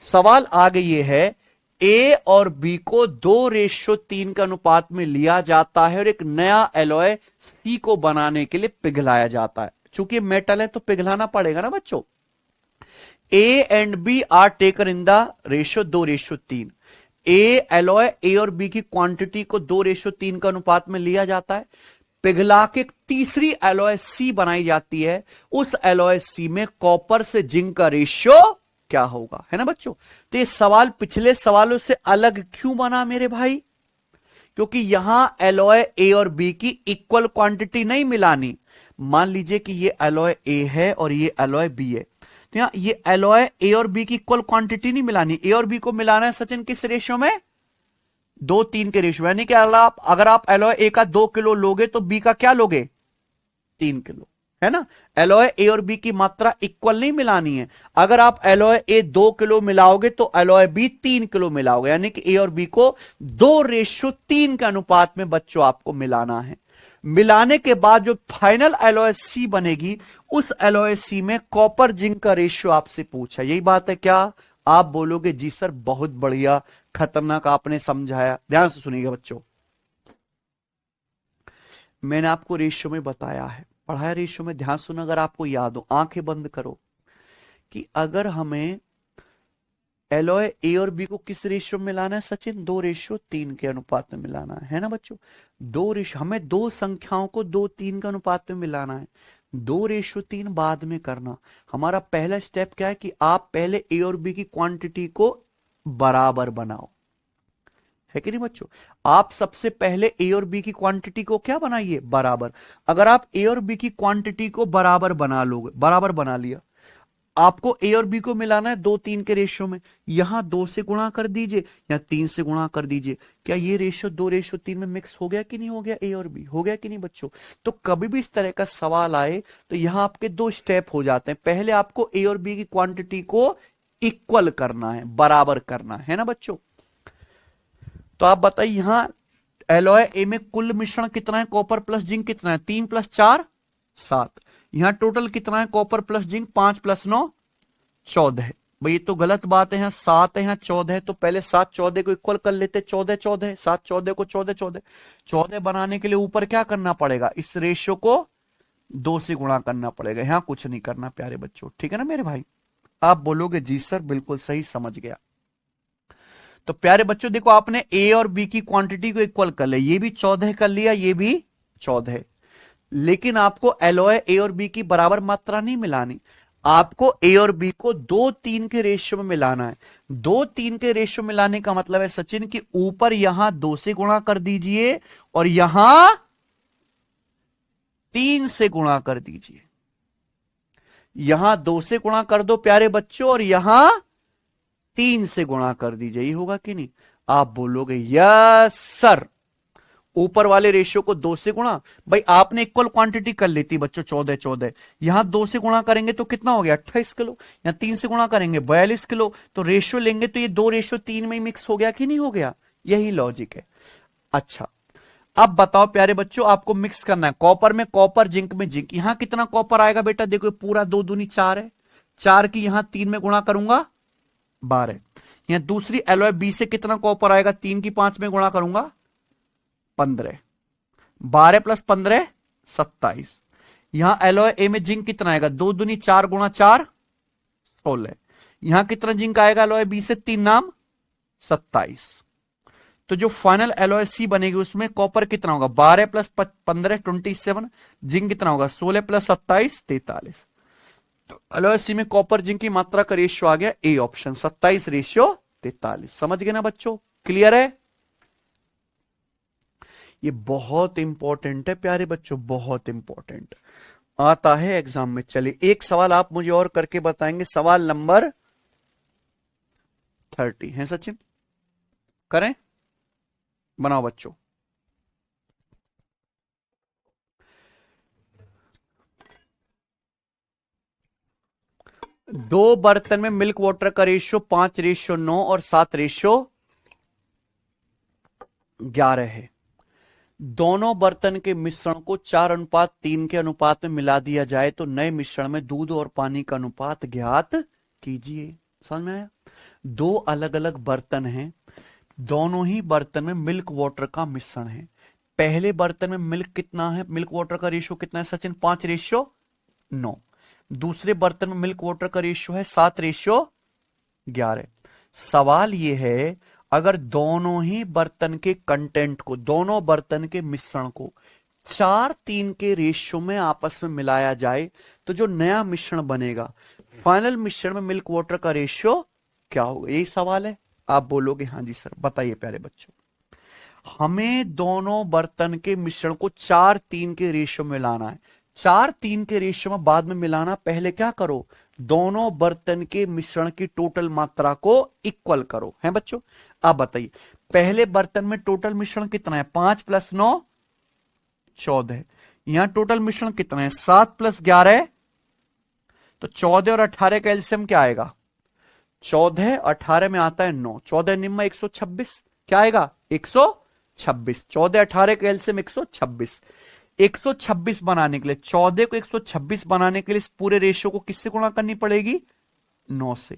सवाल आगे ये है, ए और बी को 2:3 के अनुपात में लिया जाता है और एक नया एलॉय सी को बनाने के लिए पिघलाया जाता है। चूंकि मेटल है तो पिघलाना पड़ेगा ना बच्चों। A and B are taken in the ratio 2:3। A alloy A और बी की क्वांटिटी को 2:3 का अनुपात में लिया जाता है, पिघला के तीसरी एलॉय सी बनाई जाती है। उस एलॉय सी में कॉपर से जिंक का रेशियो क्या होगा, है ना बच्चों। तो ये सवाल पिछले सवालों से अलग क्यों बना मेरे भाई, क्योंकि यहां एलॉय ए और बी की इक्वल क्वांटिटी नहीं मिलानी। मान लीजिए कि ये एलॉय ए है और ये एलॉय बी है, तो यहां ये एलॉय ए और बी की इक्वल क्वांटिटी नहीं मिलानी। ए और बी को मिलाना है सचिन किस रेशियो में, 2:3 के रेशियो। यानी कि अगर आप एलॉय ए का 2 किलो लोगे तो बी का क्या लोगे, 3 किलो, है ना। एलॉय ए और बी की मात्रा इक्वल नहीं मिलानी है। अगर आप एलॉय ए 2 किलो मिलाओगे तो एलॉय बी 3 किलो मिलाओगे, यानी कि ए और बी को 2:3 के अनुपात में बच्चों आपको मिलाना है। मिलाने के बाद जो फाइनल एलॉय सी बनेगी, उस एलॉय सी में कॉपर जिंक का रेशियो आपसे पूछा। यही बात है क्या, आप बोलोगे जी सर बहुत बढ़िया, खतरनाक आपने समझाया। ध्यान से सुनिएगा बच्चों, मैंने आपको रेशियो में बताया है, पढ़ाया रेशियो में। ध्यान सुनो, अगर आपको याद हो, आंखें बंद करो, कि अगर हमें एलॉय ए और बी को किस रेशियो में मिलाना है सचिन, 2:3 के अनुपात में मिलाना है ना बच्चों। हमें दो संख्याओं को 2:3 के अनुपात में मिलाना है। 2:3 बाद में करना। हमारा पहला स्टेप क्या है कि आप पहले ए और बी की क्वांटिटी को बराबर बनाओ, है कि नहीं बच्चों। आप सबसे पहले ए और बी की क्वांटिटी को क्या बनाइए, बराबर। अगर आप ए और बी की क्वांटिटी को बराबर बना लोगे, बराबर बना लिया, आपको ए और बी को मिलाना है 2:3 के रेशियो में। यहां 2 से गुणा कर दीजिए या 3 से गुणा कर दीजिए। क्या ये रेशियो 2:3 में मिक्स हो गया कि नहीं हो गया, ए और बी हो गया कि नहीं बच्चों। तो कभी भी इस तरह का सवाल आए तो यहां आपके दो स्टेप हो जाते हैं। पहले आपको ए और बी की क्वांटिटी को इक्वल करना है, बराबर करना है ना बच्चों। तो आप बताइए यहां एलॉय ए में कुल मिश्रण कितना है, कॉपर प्लस जिंक कितना है, 3 + 4 7। यहां टोटल कितना है, कॉपर प्लस जिंक 5 + 9 14। भाई ये तो गलत बात है, यहां 7 है, यहां 14 है। तो पहले 7 14 को इक्वल कर लेते, 14 14, 7 14 को 14 14। 14 बनाने के लिए ऊपर क्या करना पड़ेगा, इस रेशियो को 2 से गुणा करना पड़ेगा। यहां कुछ नहीं करना प्यारे बच्चों, ठीक है ना मेरे भाई। आप बोलोगे जी सर बिल्कुल सही, समझ गया। तो प्यारे बच्चों देखो, आपने ए और बी की क्वांटिटी को इक्वल कर लिया, ये भी 14 कर लिया, ये भी 14। लेकिन आपको एलॉय ए और बी की बराबर मात्रा नहीं मिलानी। आपको ए और बी को 2:3 के रेशियो में मिलाना है। 2:3 के रेशियो मिलाने का मतलब है सचिन कि ऊपर यहां 2 से गुणा कर दीजिए और यहां 3 से गुणा कर दीजिए। यहां 2 से गुणा कर दो प्यारे बच्चों, और यहां 3 से गुणा कर दीजिए। ये होगा कि नहीं? आप बोलोगे यस सर। ऊपर वाले रेशियो को 2 से गुणा, भाई आपने इक्वल क्वांटिटी कर लेती बच्चों 14 14, यहां 2 से गुणा करेंगे तो कितना हो गया 28 किलो, यहां 3 से गुणा करेंगे 42 किलो, तो रेशियो लेंगे तो ये 2 रेशियो 3 में ही मिक्स हो गया कि नहीं हो गया? यही लॉजिक है। अच्छा अब बताओ प्यारे बच्चों, आपको मिक्स करना है कॉपर में कॉपर, जिंक में जिंक। यहां कितना कॉपर आएगा बेटा? देखो पूरा 2 दूनी 4 है, 4 की यहां 3 में गुणा करूंगा 12। यहां दूसरी एलॉय बी से कितना कॉपर आएगा? 3 की 5 में गुणा करूंगा 15, 12 प्लस 15 27। यहां एलॉय ए में जिंक कितना आएगा? 2 दूनी 4 गुणा 4 16। यहां कितना जिंक आएगा एलॉय बी से? 3 नाम 27। तो जो फाइनल एलॉय सी बनेगी उसमें कॉपर कितना होगा? 12 प्लस 15 27, जिंक कितना होगा? 16 प्लस 27 43। तो एलॉय सी में कॉपर जिंक की मात्रा का रेशियो आ गया ए ऑप्शन, 27 रेशियो 43। समझ गए ना बच्चों? क्लियर है? ये बहुत इंपॉर्टेंट है प्यारे बच्चों, बहुत इंपॉर्टेंट आता है एग्जाम में। चलिए एक सवाल आप मुझे और करके बताएंगे, सवाल नंबर 30 है सचिन? करें? बनाओ बच्चों। दो बर्तन में मिल्क वाटर का रेशियो 5:9 और 7:11 है। दोनों बर्तन के मिश्रण को 4:3 के अनुपात में मिला दिया जाए तो नए मिश्रण में दूध और पानी का अनुपात ज्ञात कीजिए। समझ में आया? दो अलग अलग बर्तन हैं, दोनों ही बर्तन में मिल्क वाटर का मिश्रण है। पहले बर्तन में मिल्क कितना है? मिल्क वाटर का रेशियो कितना है सचिन? 5:9। दूसरे बर्तन में मिल्क वाटर का रेशियो है 7:11। सवाल यह है, अगर दोनों ही बर्तन के कंटेंट को, दोनों बर्तन के मिश्रण को 4:3 के रेशियो में आपस में मिलाया जाए तो जो नया मिश्रण बनेगा, फाइनल मिश्रण में मिल्क वाटर का रेशियो क्या होगा? यही सवाल है। आप बोलोगे हाँ जी सर। बताइए प्यारे बच्चों, हमें दोनों बर्तन के मिश्रण को 4:3 के रेशियो में लाना है। 4:3 के रेशियो में बाद में मिलाना, पहले क्या करो? दोनों बर्तन के मिश्रण की टोटल मात्रा को इक्वल करो। है बच्चों? आप बताइए, पहले बर्तन में टोटल मिश्रण कितना है? 5 + 9 14। यहां टोटल मिश्रण कितना है? 7 + 11, तो 14 और 18 का एलसीएम क्या आएगा? 14 18 में आता है 9, 14 निम्मा 126, क्या आएगा? 126। 14 18 का एलसीएम 126। 126 बनाने के लिए, 14 को 126 बनाने के लिए इस पूरे रेशियो को किससे गुणा करनी पड़ेगी? 9 से।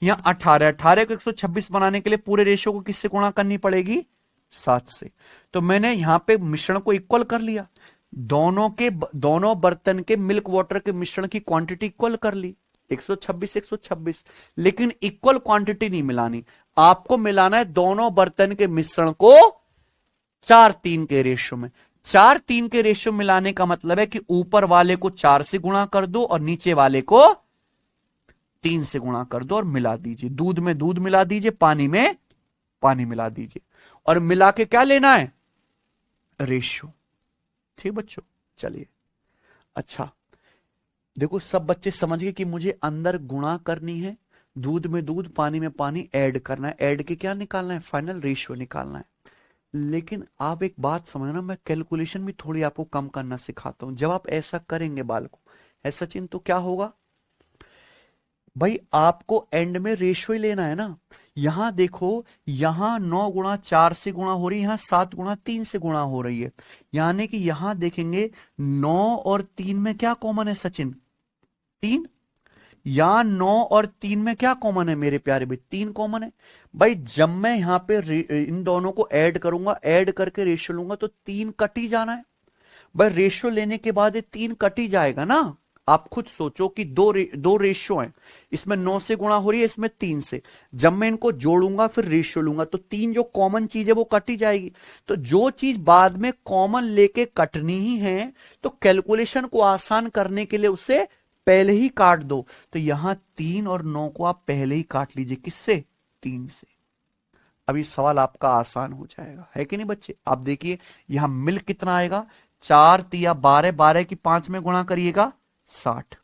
यहां 18 को 126 बनाने के लिए पूरे रेशियो को किससे गुणा करनी पड़ेगी? 7 से। तो मैंने यहां पे मिश्रण को इक्वल कर लिया, दोनों बर्तन के मिल्क वाटर के मिश्रण की क्वांटिटी इक्वल कर ली, 126 126। लेकिन इक्वल क्वांटिटी नहीं मिलानी, आपको मिलाना है दोनों बर्तन के मिश्रण को 4:3 के रेशियो में। 4:3 के रेशियो मिलाने का मतलब है कि ऊपर वाले को 4 से गुणा कर दो और नीचे वाले को 3 से गुणा कर दो और मिला दीजिए। दूध में दूध मिला दीजिए, पानी में पानी मिला दीजिए, और मिला के क्या लेना है? रेशियो। ठीक बच्चों? चलिए अच्छा देखो, सब बच्चे समझ गए कि मुझे अंदर गुणा करनी है, दूध में दूध पानी में पानी ऐड करना है, ऐड के क्या निकालना है? फाइनल रेशियो निकालना है। लेकिन आप एक बात समझना, मैं कैलकुलेशन भी थोड़ी आपको कम करना सिखाता हूं। जब आप ऐसा करेंगे बालकों, है सचिन, तो क्या होगा भाई? आपको एंड में रेशियो ही लेना है ना। यहां देखो, यहां 9 गुणा 4 से गुणा हो रही है, यहां 7 गुणा 3 से गुणा हो रही है। यानी कि यहां देखेंगे 9 और 3 में क्या कॉमन है सचिन? 3। यहां 9 और 3 में क्या कॉमन है मेरे प्यारे भाई? 3 कॉमन है। भाई जब मैं यहां पे इन दोनों को ऐड करूंगा, ऐड करके रेशियो लूंगा तो 3 कट ही जाना है। भाई रेशियो लेने के बाद ये 3 कट ही जाएगा ना। आप खुद सोचो कि दो रेशियो हैं, इसमें 9 से गुणा हो रही है, इसमें 3 से। जब मैं इनको जोड़ूंगा फिर रेशियो लूंगा तो 3 जो कॉमन चीज है वो कट ही जाएगी। तो जो चीज बाद में कॉमन लेके कटनी ही है, तो कैलकुलेशन को आसान करने के लिए उसे पहले ही काट दो। तो यहां 3 और 9 को आप पहले ही काट लीजिए। किससे? 3 से। अभी सवाल आपका आसान हो जाएगा, है कि नहीं बच्चे? आप देखिए यहां मिल्क कितना आएगा? 4 तिया 12, 12 की 5 में गुणा करिएगा 60।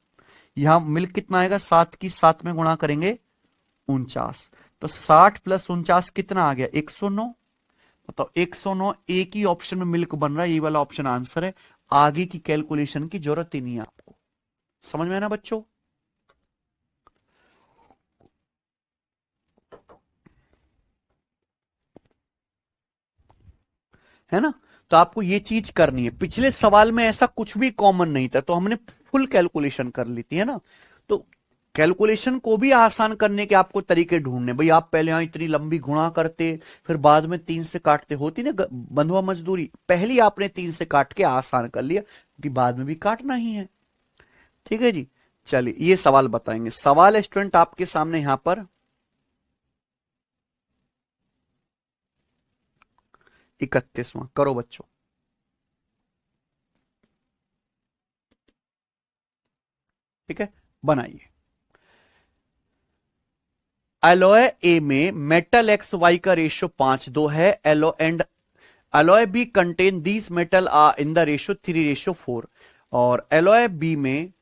यहां मिल्क कितना आएगा, 7 की 7 में गुणा करेंगे 49। तो 60 प्लस 49 कितना आ गया, 109। बताओ 109, एक ही ऑप्शन में मिल्क बन रहा है, ये वाला ऑप्शन आंसर है। आगे की कैलकुलेशन की जरूरत ही नहीं है आपको। समझ में आया ना बच्चों? है ना? तो आपको ये चीज करनी है। पिछले सवाल में ऐसा कुछ भी कॉमन नहीं था, तो हमने फुल कैलकुलेशन कर ली थी, है ना? तो कैलकुलेशन को भी आसान करने के आपको तरीके ढूंढने। भाई आप पहले यहां इतनी लंबी गुणा करते, फिर बाद में 3 से काटते, होती ना बंधुआ मजदूरी। पहले ही आपने 3 से काट के आसान कर लिया, क्योंकि बाद में भी काटना ही है। ठीक है जी। चलिए ये सवाल बताएंगे। सवाल स्टूडेंट आपके सामने यहां पर 31वां, करो बच्चों। ठीक है, बनाइए। एलॉय ए में मेटल एक्स वाई का रेशियो 5:2 है। Alloy B contain these metal in the ratio 3:4। और एलॉय बी में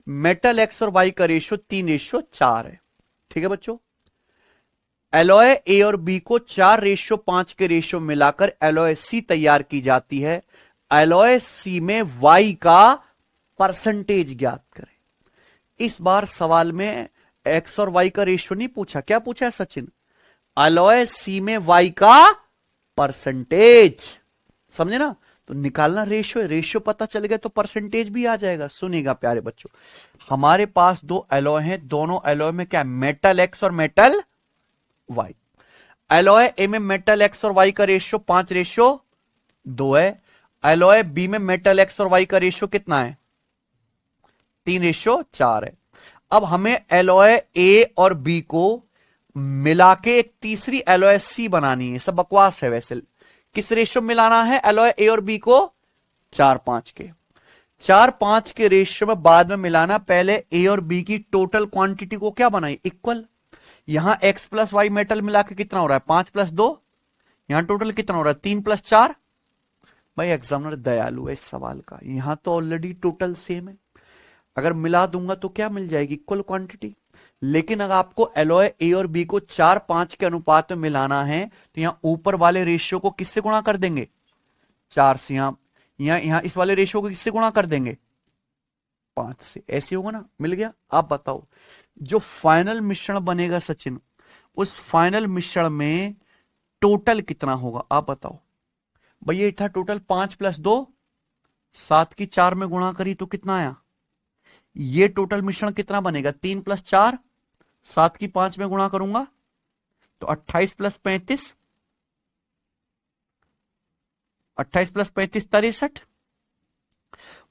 मेटल एक्स और वाई का रेशियो 3:4 है। ठीक है बच्चों। एलॉय ए और बी को 4:5 के रेशियो मिलाकर एलॉय सी तैयार की जाती है। एलॉय सी में वाई का परसेंटेज ज्ञात करें। इस बार सवाल में एक्स और वाई का रेशियो नहीं पूछा, क्या पूछा है सचिन? अलॉय सी में वाई का परसेंटेज। समझे ना? तो निकालना रेशियो, रेशियो पता चल गया तो परसेंटेज भी आ जाएगा। सुनिएगा प्यारे बच्चों, हमारे पास दो एलॉय हैं, दोनों एलॉय में क्या, मेटल एक्स और मेटल वाई। एलॉय ए में मेटल एक्स और वाई का रेशियो 5:2 है। एलॉय बी में मेटल एक्स और वाई का रेशियो कितना है, 3:4 है। अब हमें एलॉय ए और बी को मिला के एक तीसरी एलॉय सी बनानी है। सब बकवास है वैसे। किस रेशियो में मिलाना है एलॉय ए और बी को? 4:5 के। 4:5 के रेशियो में बाद में मिलाना। पहले ए और बी की टोटल क्वांटिटी को क्या बनाई, इक्वल। यहां एक्स प्लस वाई मेटल मिला के कितना हो रहा है, 5+2। यहां टोटल कितना हो रहा है, 3+4। भाई एग्जामिनर दयालु है इस सवाल का, यहां तो ऑलरेडी टोटल सेम है। अगर मिला दूंगा तो क्या मिल जाएगी, इक्वल क्वांटिटी। लेकिन अगर आपको एलॉय ए और बी को 4:5 के अनुपात में मिलाना है, तो यहां ऊपर वाले रेशियो को किससे गुणा कर देंगे, 4 से। यहां इस वाले रेशियो को किससे गुणा कर देंगे, 5 से। ऐसे होगा ना, मिल गया। आप बताओ जो फाइनल मिश्रण बनेगा सचिन, उस फाइनल मिश्रण में टोटल कितना होगा, आप बताओ। भैया था टोटल 5+2, 7 की 4 में गुणा करी तो कितना आया। ये टोटल मिश्रण कितना बनेगा, 3+4, 7 की 5 में गुणा करूंगा तो 28+35, 28+35 63।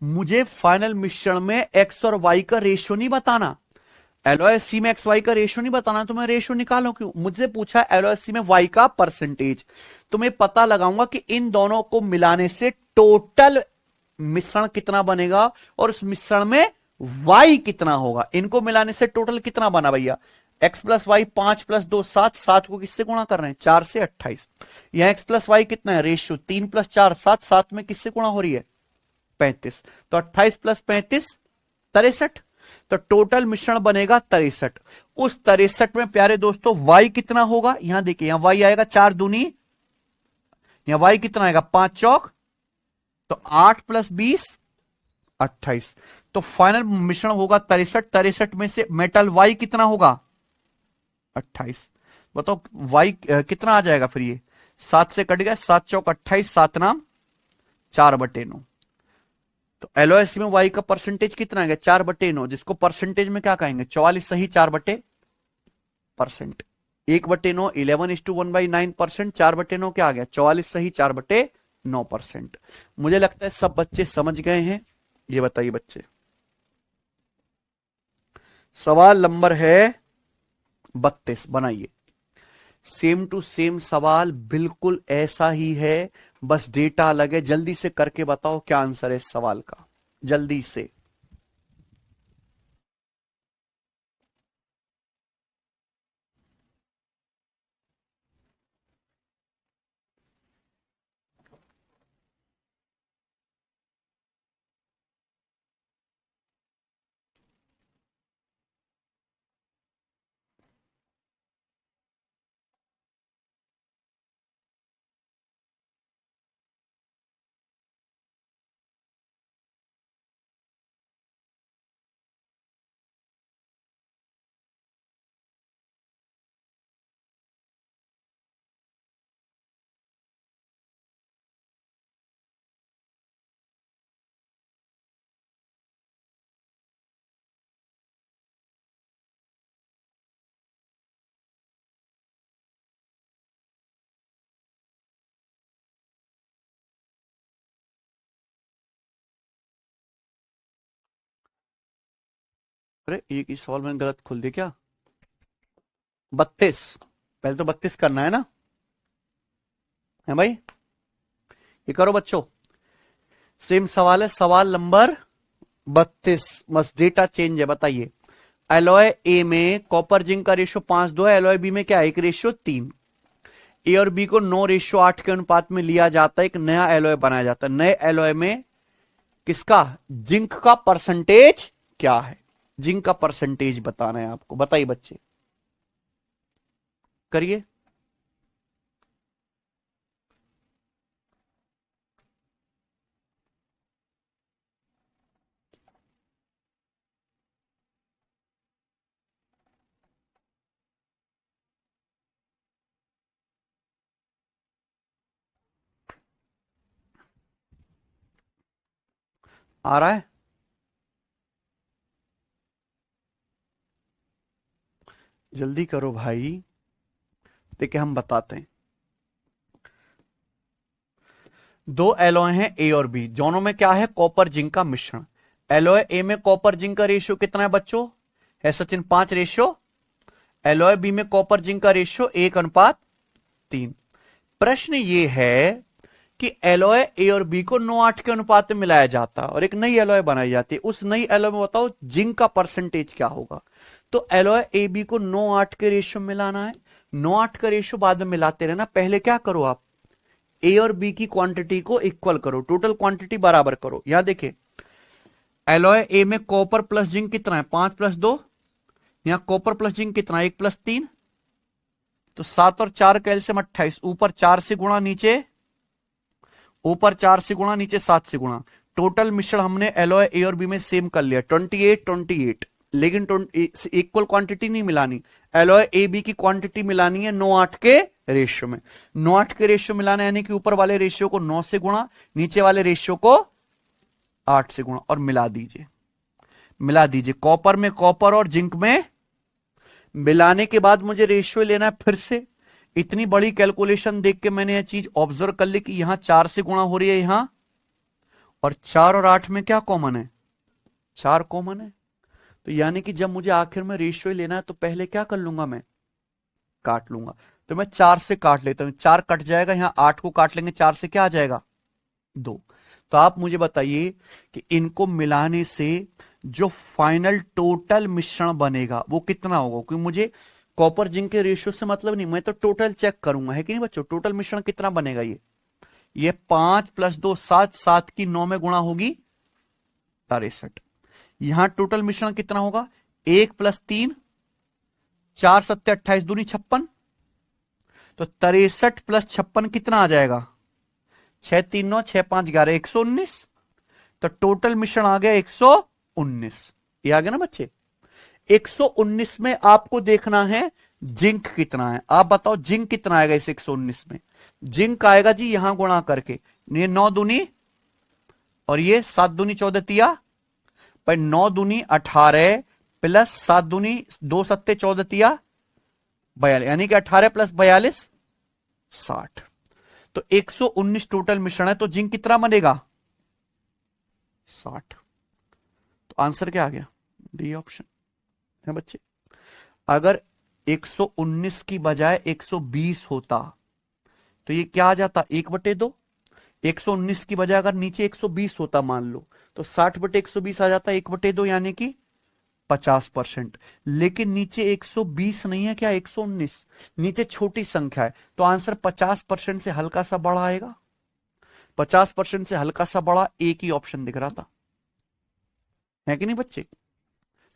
मुझे फाइनल मिश्रण में एक्स और वाई का रेशियो नहीं बताना, एलओएस सी में एक्स वाई का रेशियो नहीं बताना, तो मैं रेशियो निकालू क्यों। मुझसे पूछा एलओएस सी में वाई का परसेंटेज, तो मैं पता लगाऊंगा कि इन दोनों को मिलाने से टोटल मिश्रण कितना बनेगा और उस मिश्रण में वाई कितना होगा। इनको मिलाने से टोटल कितना बना भैया, एक्स प्लस वाई 5+2 7, 7 को किससे गुणा कर रहे हैं, 4 से 28। यहां एक्स प्लस वाई कितना है, रेशियो 3+4 7, 7 में किससे गुणा हो रही है, 35। तो 28+35 63। तो टोटल मिश्रण बनेगा 63। उस 63 में प्यारे दोस्तों वाई कितना होगा, यहां देखिए, यहां वाई आएगा 4 दूनी, यहां वाई कितना आएगा 5 चौक, तो 8+20 28। तो फाइनल मिश्रण होगा 63। 63 में से मेटल वाई कितना होगा, 28। बताओ वाई कितना आ जाएगा फिर, ये 7 से कट गया, 7 चौक 28, 7 नाम 4/9। तो एलओएस में वाई का परसेंटेज कितना आ गया, 4/9, जिसको परसेंटेज में क्या कहेंगे, 44 सही 4%। 1/9 11:1/9%, 4/9 क्या आ गया, 44 सही 4/9%। मुझे लगता है सब बच्चे समझ गए हैं। ये बताइए बच्चे, सवाल नंबर है 32, बनाइए। सेम टू सेम सवाल, बिल्कुल ऐसा ही है, बस डेटा अलग है। जल्दी से करके बताओ क्या आंसर है इस सवाल का, जल्दी से। अरे एक ही सवाल मैंने गलत खोल दिया क्या? 32, पहले तो 32 करना है ना, है भाई? ये करो बच्चों, सेम सवाल है, सवाल नंबर 32, बस डेटा चेंज है। बताइए, एलॉय ए में कॉपर जिंक का रेशियो 5:2 है, एलॉय बी में क्या है, 1:3। ए और बी को 9:8 के अनुपात में लिया जाता है, एक नया एलॉय बनाया जाता है। नए एलॉय में किसका, जिंक का परसेंटेज क्या है? जिंक का परसेंटेज बताना है आपको। बताइए बच्चे, करिए। आ रहा है? जल्दी करो भाई, देखिए हम बताते हैं। दो एलॉय हैं ए और बी, दोनों में क्या है, कॉपर जिंक का मिश्रण। एलॉय ए में कॉपर जिंक का रेशियो कितना है बच्चों, है सचिन 5:। एलॉय बी में कॉपर जिंक का रेशियो 1:3। प्रश्न ये है कि एलॉय ए और बी को 9:8 के अनुपात में मिलाया जाता है और एक नई एलॉय बनाई जाती है। उस नई एलॉय में बताओ जिंक का परसेंटेज क्या होगा। तो एलॉय ए बी को 9:8 के रेशियो में मिलाना है। 9:8 का रेशियो बाद में मिलाते रहना। पहले क्या करो आप, ए और बी की क्वांटिटी को इक्वल करो, टोटल क्वांटिटी बराबर करो। यहां देखिए, एलॉय ए में कॉपर प्लस जिंक कितना है, 5+2। यहां कॉपर प्लस जिंक कितना, 1+3। तो 7 और 4 का एलसीएम 28, ऊपर 4 से गुणा, नीचे ऊपर 4 से गुणा, नीचे 7 से गुणा। टोटल मिश्रण हमने एलॉय ए और बी में सेम कर लिया, 28। लेकिन इक्वल क्वांटिटी नहीं मिलानी, एलॉय ए बी की क्वांटिटी मिलानी है 9:8 के रेशियो में। 9:8 के रेशियो मिलाना यानी कि ऊपर वाले रेशियो को 9 से गुणा, नीचे वाले रेशियो को 8 से गुणा, और मिला दीजिए। मिला दीजिए, कॉपर में कॉपर और जिंक में मिलाने के बाद मुझे रेशियो लेना है फिर से। इतनी बड़ी कैलकुलेशन देख के मैंने यह चीज ऑब्जर्व कर ली कि यहां 4 से गुणा हो रही है यहां, और 4 और 8 में क्या कॉमन है, 4 कॉमन है। तो यानी कि जब मुझे आखिर में रेशियो लेना है तो पहले क्या कर लूंगा, मैं काट लूंगा। तो मैं 4 से काट लेता हूं, 4 कट जाएगा, यहां 8 को काट लेंगे, 4 से क्या आ जाएगा, 2। तो आप मुझे बताइए कि इनको मिलाने से जो फाइनल टोटल मिश्रण बनेगा वो कितना होगा। क्योंकि मुझे कॉपर जिंक के रेशियो से मतलब नहीं, मैं तो टोटल चेक करूंगा, है कि नहीं बच्चों। टोटल मिश्रण कितना बनेगा, ये 5 + 2 7, 7 की 9 में गुणा होगी 63। यहां टोटल मिश्रण कितना होगा, 1 + 3, 4 7 28 दूनी 56। तो 63 + 56 कितना आ जाएगा, 6 3 9 6 5 11, 119। तो टोटल मिश्रण आ गया 119। ये आ गया ना बच्चे। 119 में आपको देखना है जिंक कितना है। आप बताओ जिंक कितना आएगा इस 119 में। जिंक आएगा जी यहां गुणा करके, ये 9 दूनी और ये 7 दूनी 14 तिया, पर 9 दूनी 18 प्लस 7 दूनी 2 सत्ते 14 तिया 42, यानी कि 18 + 42 60। तो 119 टोटल मिश्रण है, तो जिंक कितना बनेगा, 60। तो आंसर क्या आ गया, डी ऑप्शन है बच्चे। अगर 119 की बजाय 120 होता तो ये क्या आ जाता, 1/2। 119 की बजाय अगर नीचे 120 होता मान लो, तो 60/120 आ जाता, 1/2, यानी कि 50%। लेकिन नीचे 120 नहीं है क्या, 119 नीचे छोटी संख्या है, तो आंसर 50% से हल्का सा बड़ा आएगा। 50% से हल्का सा बड़ा एक ही ऑप्शन दिख रहा था, है कि नहीं बच्चे।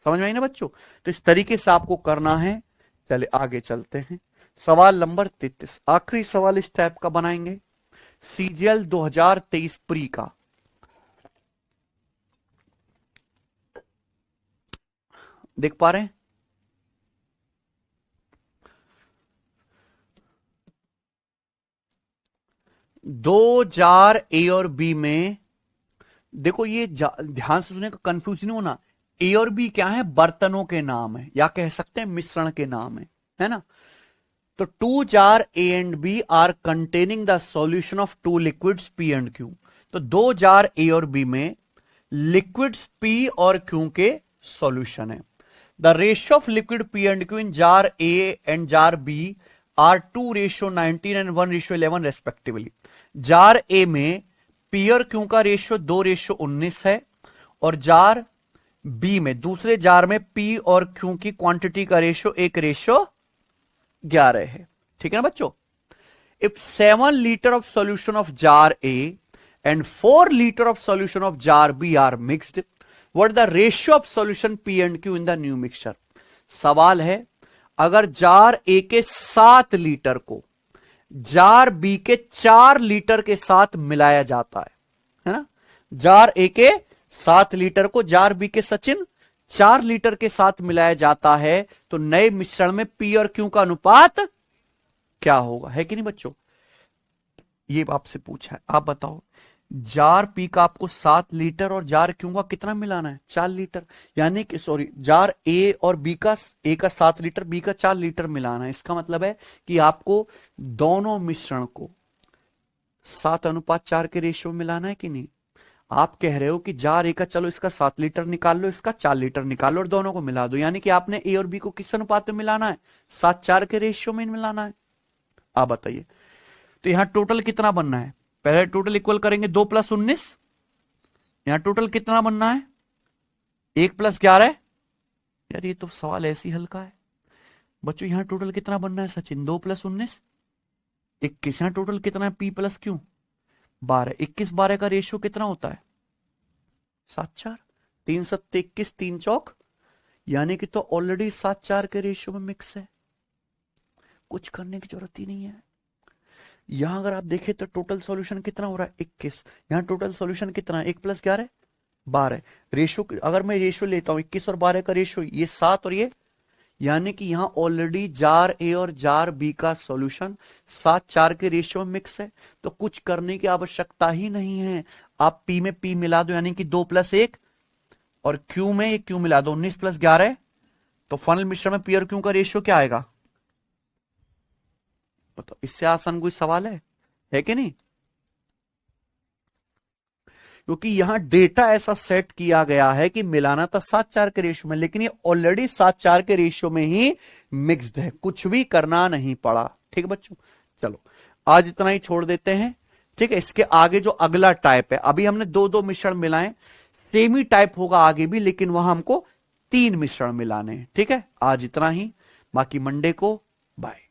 समझ में आई ना बच्चों। तो इस तरीके से आपको करना है। चले आगे चलते हैं, सवाल नंबर 33, आखिरी सवाल इस टाइप का बनाएंगे, सीजीएल 2023 प्री का। देख पा रहे हैं, दो जार ए और बी में, देखो ये ध्यान से सुने, कंफ्यूज नहीं होना। ए और बी क्या है, बर्तनों के नाम है, या कह सकते हैं मिश्रण के नाम है ना। तो 2 jar A and B are containing the solution of 2 liquids P and Q. तो 2 जार ए और बी में लिक्विड्स पी और क्यू के सॉल्यूशन है। The ratio of liquid P and Q in jar A and jar B are 2:19 and 1:11 respectively. Jar A में पी और क्यू का रेशियो 2:19 है और जार बी में, दूसरे जार में पी और क्यू की क्वांटिटी का रेशियो 1:11 है। ठीक है ना बच्चों। If 7 litre of solution of jar A and 4 litre of solution of jar B are mixed, what the ratio of solution P and Q in the new mixture. सवाल है, अगर जार ए के 7 लीटर को जार बी के 4 लीटर के साथ मिलाया जाता है ना, जार ए के 7 लीटर को जार बी के सचिन 4 लीटर के साथ मिलाया जाता है, तो नए मिश्रण में पी और क्यू का अनुपात क्या होगा, है कि नहीं बच्चों। ये आपसे पूछा है, आप बताओ। जार पी का आपको 7 लीटर और जार क्यू का कितना मिलाना है, 4 लीटर, यानी कि सॉरी जार ए और बी का, ए का 7 लीटर बी का 4 लीटर मिलाना है। इसका मतलब है कि आपको दोनों मिश्रण को 7:4 के रेशियो में मिलाना है कि नहीं। आप कह रहे हो कि जार ए का, चलो इसका 7 लीटर निकाल लो, इसका 4 लीटर निकाल लो और दोनों को मिला दो, यानी कि आपने ए और बी को किस अनुपात में मिलाना है, 7:4 के रेशियो में मिलाना है। आप बताइए, तो यहां टोटल कितना बनना है, पहले टोटल इक्वल करेंगे 2 + 19, यहां टोटल कितना बनना है 1 + 11। यार ये तो सवाल ऐसी हल्का है बच्चों। यहां टोटल कितना बनना है सचिन, 2 + 19 21। यहां टोटल कितना है पी + क्यू 12। 21-12 का रेशियो कितना होता है 7:4। 3 × 7 = 21, 3 चौक, यानी कि तो ऑलरेडी 7:4 के रेशियो में मिक्स है, कुछ करने की जरूरत ही नहीं है। यहां अगर आप देखें तो टोटल सॉल्यूशन कितना हो रहा है 21, यहां टोटल सॉल्यूशन कितना है 1 + 11 12। रेशियो अगर मैं रेशियो लेता हूं 21 और 12 का रेशियो, ये 7 और ये, यानी कि यहां ऑलरेडी जार ए और जार बी का सॉल्यूशन 7:4 के रेशियो में मिक्स है, तो कुछ करने की आवश्यकता ही नहीं है। आप पी में पी मिला दो, यानी कि 2 + 1, और क्यू में ये क्यू मिला दो 19 + 11, तो फाइनल मिश्रण में पी और क्यू का रेशियो क्या आएगा बताओ। इससे आसान कोई सवाल है कि नहीं। क्योंकि यहां डेटा ऐसा सेट किया गया है कि मिलाना था 7:4 के रेशियो में, लेकिन ये ऑलरेडी 7:4 के रेशियो में ही मिक्स्ड है, कुछ भी करना नहीं पड़ा। ठीक है बच्चों, चलो आज इतना ही छोड़ देते हैं। ठीक है, इसके आगे जो अगला टाइप है, अभी हमने 2-2 मिश्रण मिलाए, सेम ही टाइप होगा आगे भी, लेकिन वहां हमको 3 मिश्रण मिलाने हैं। ठीक है, आज इतना ही, बाकी मंडे को बाय।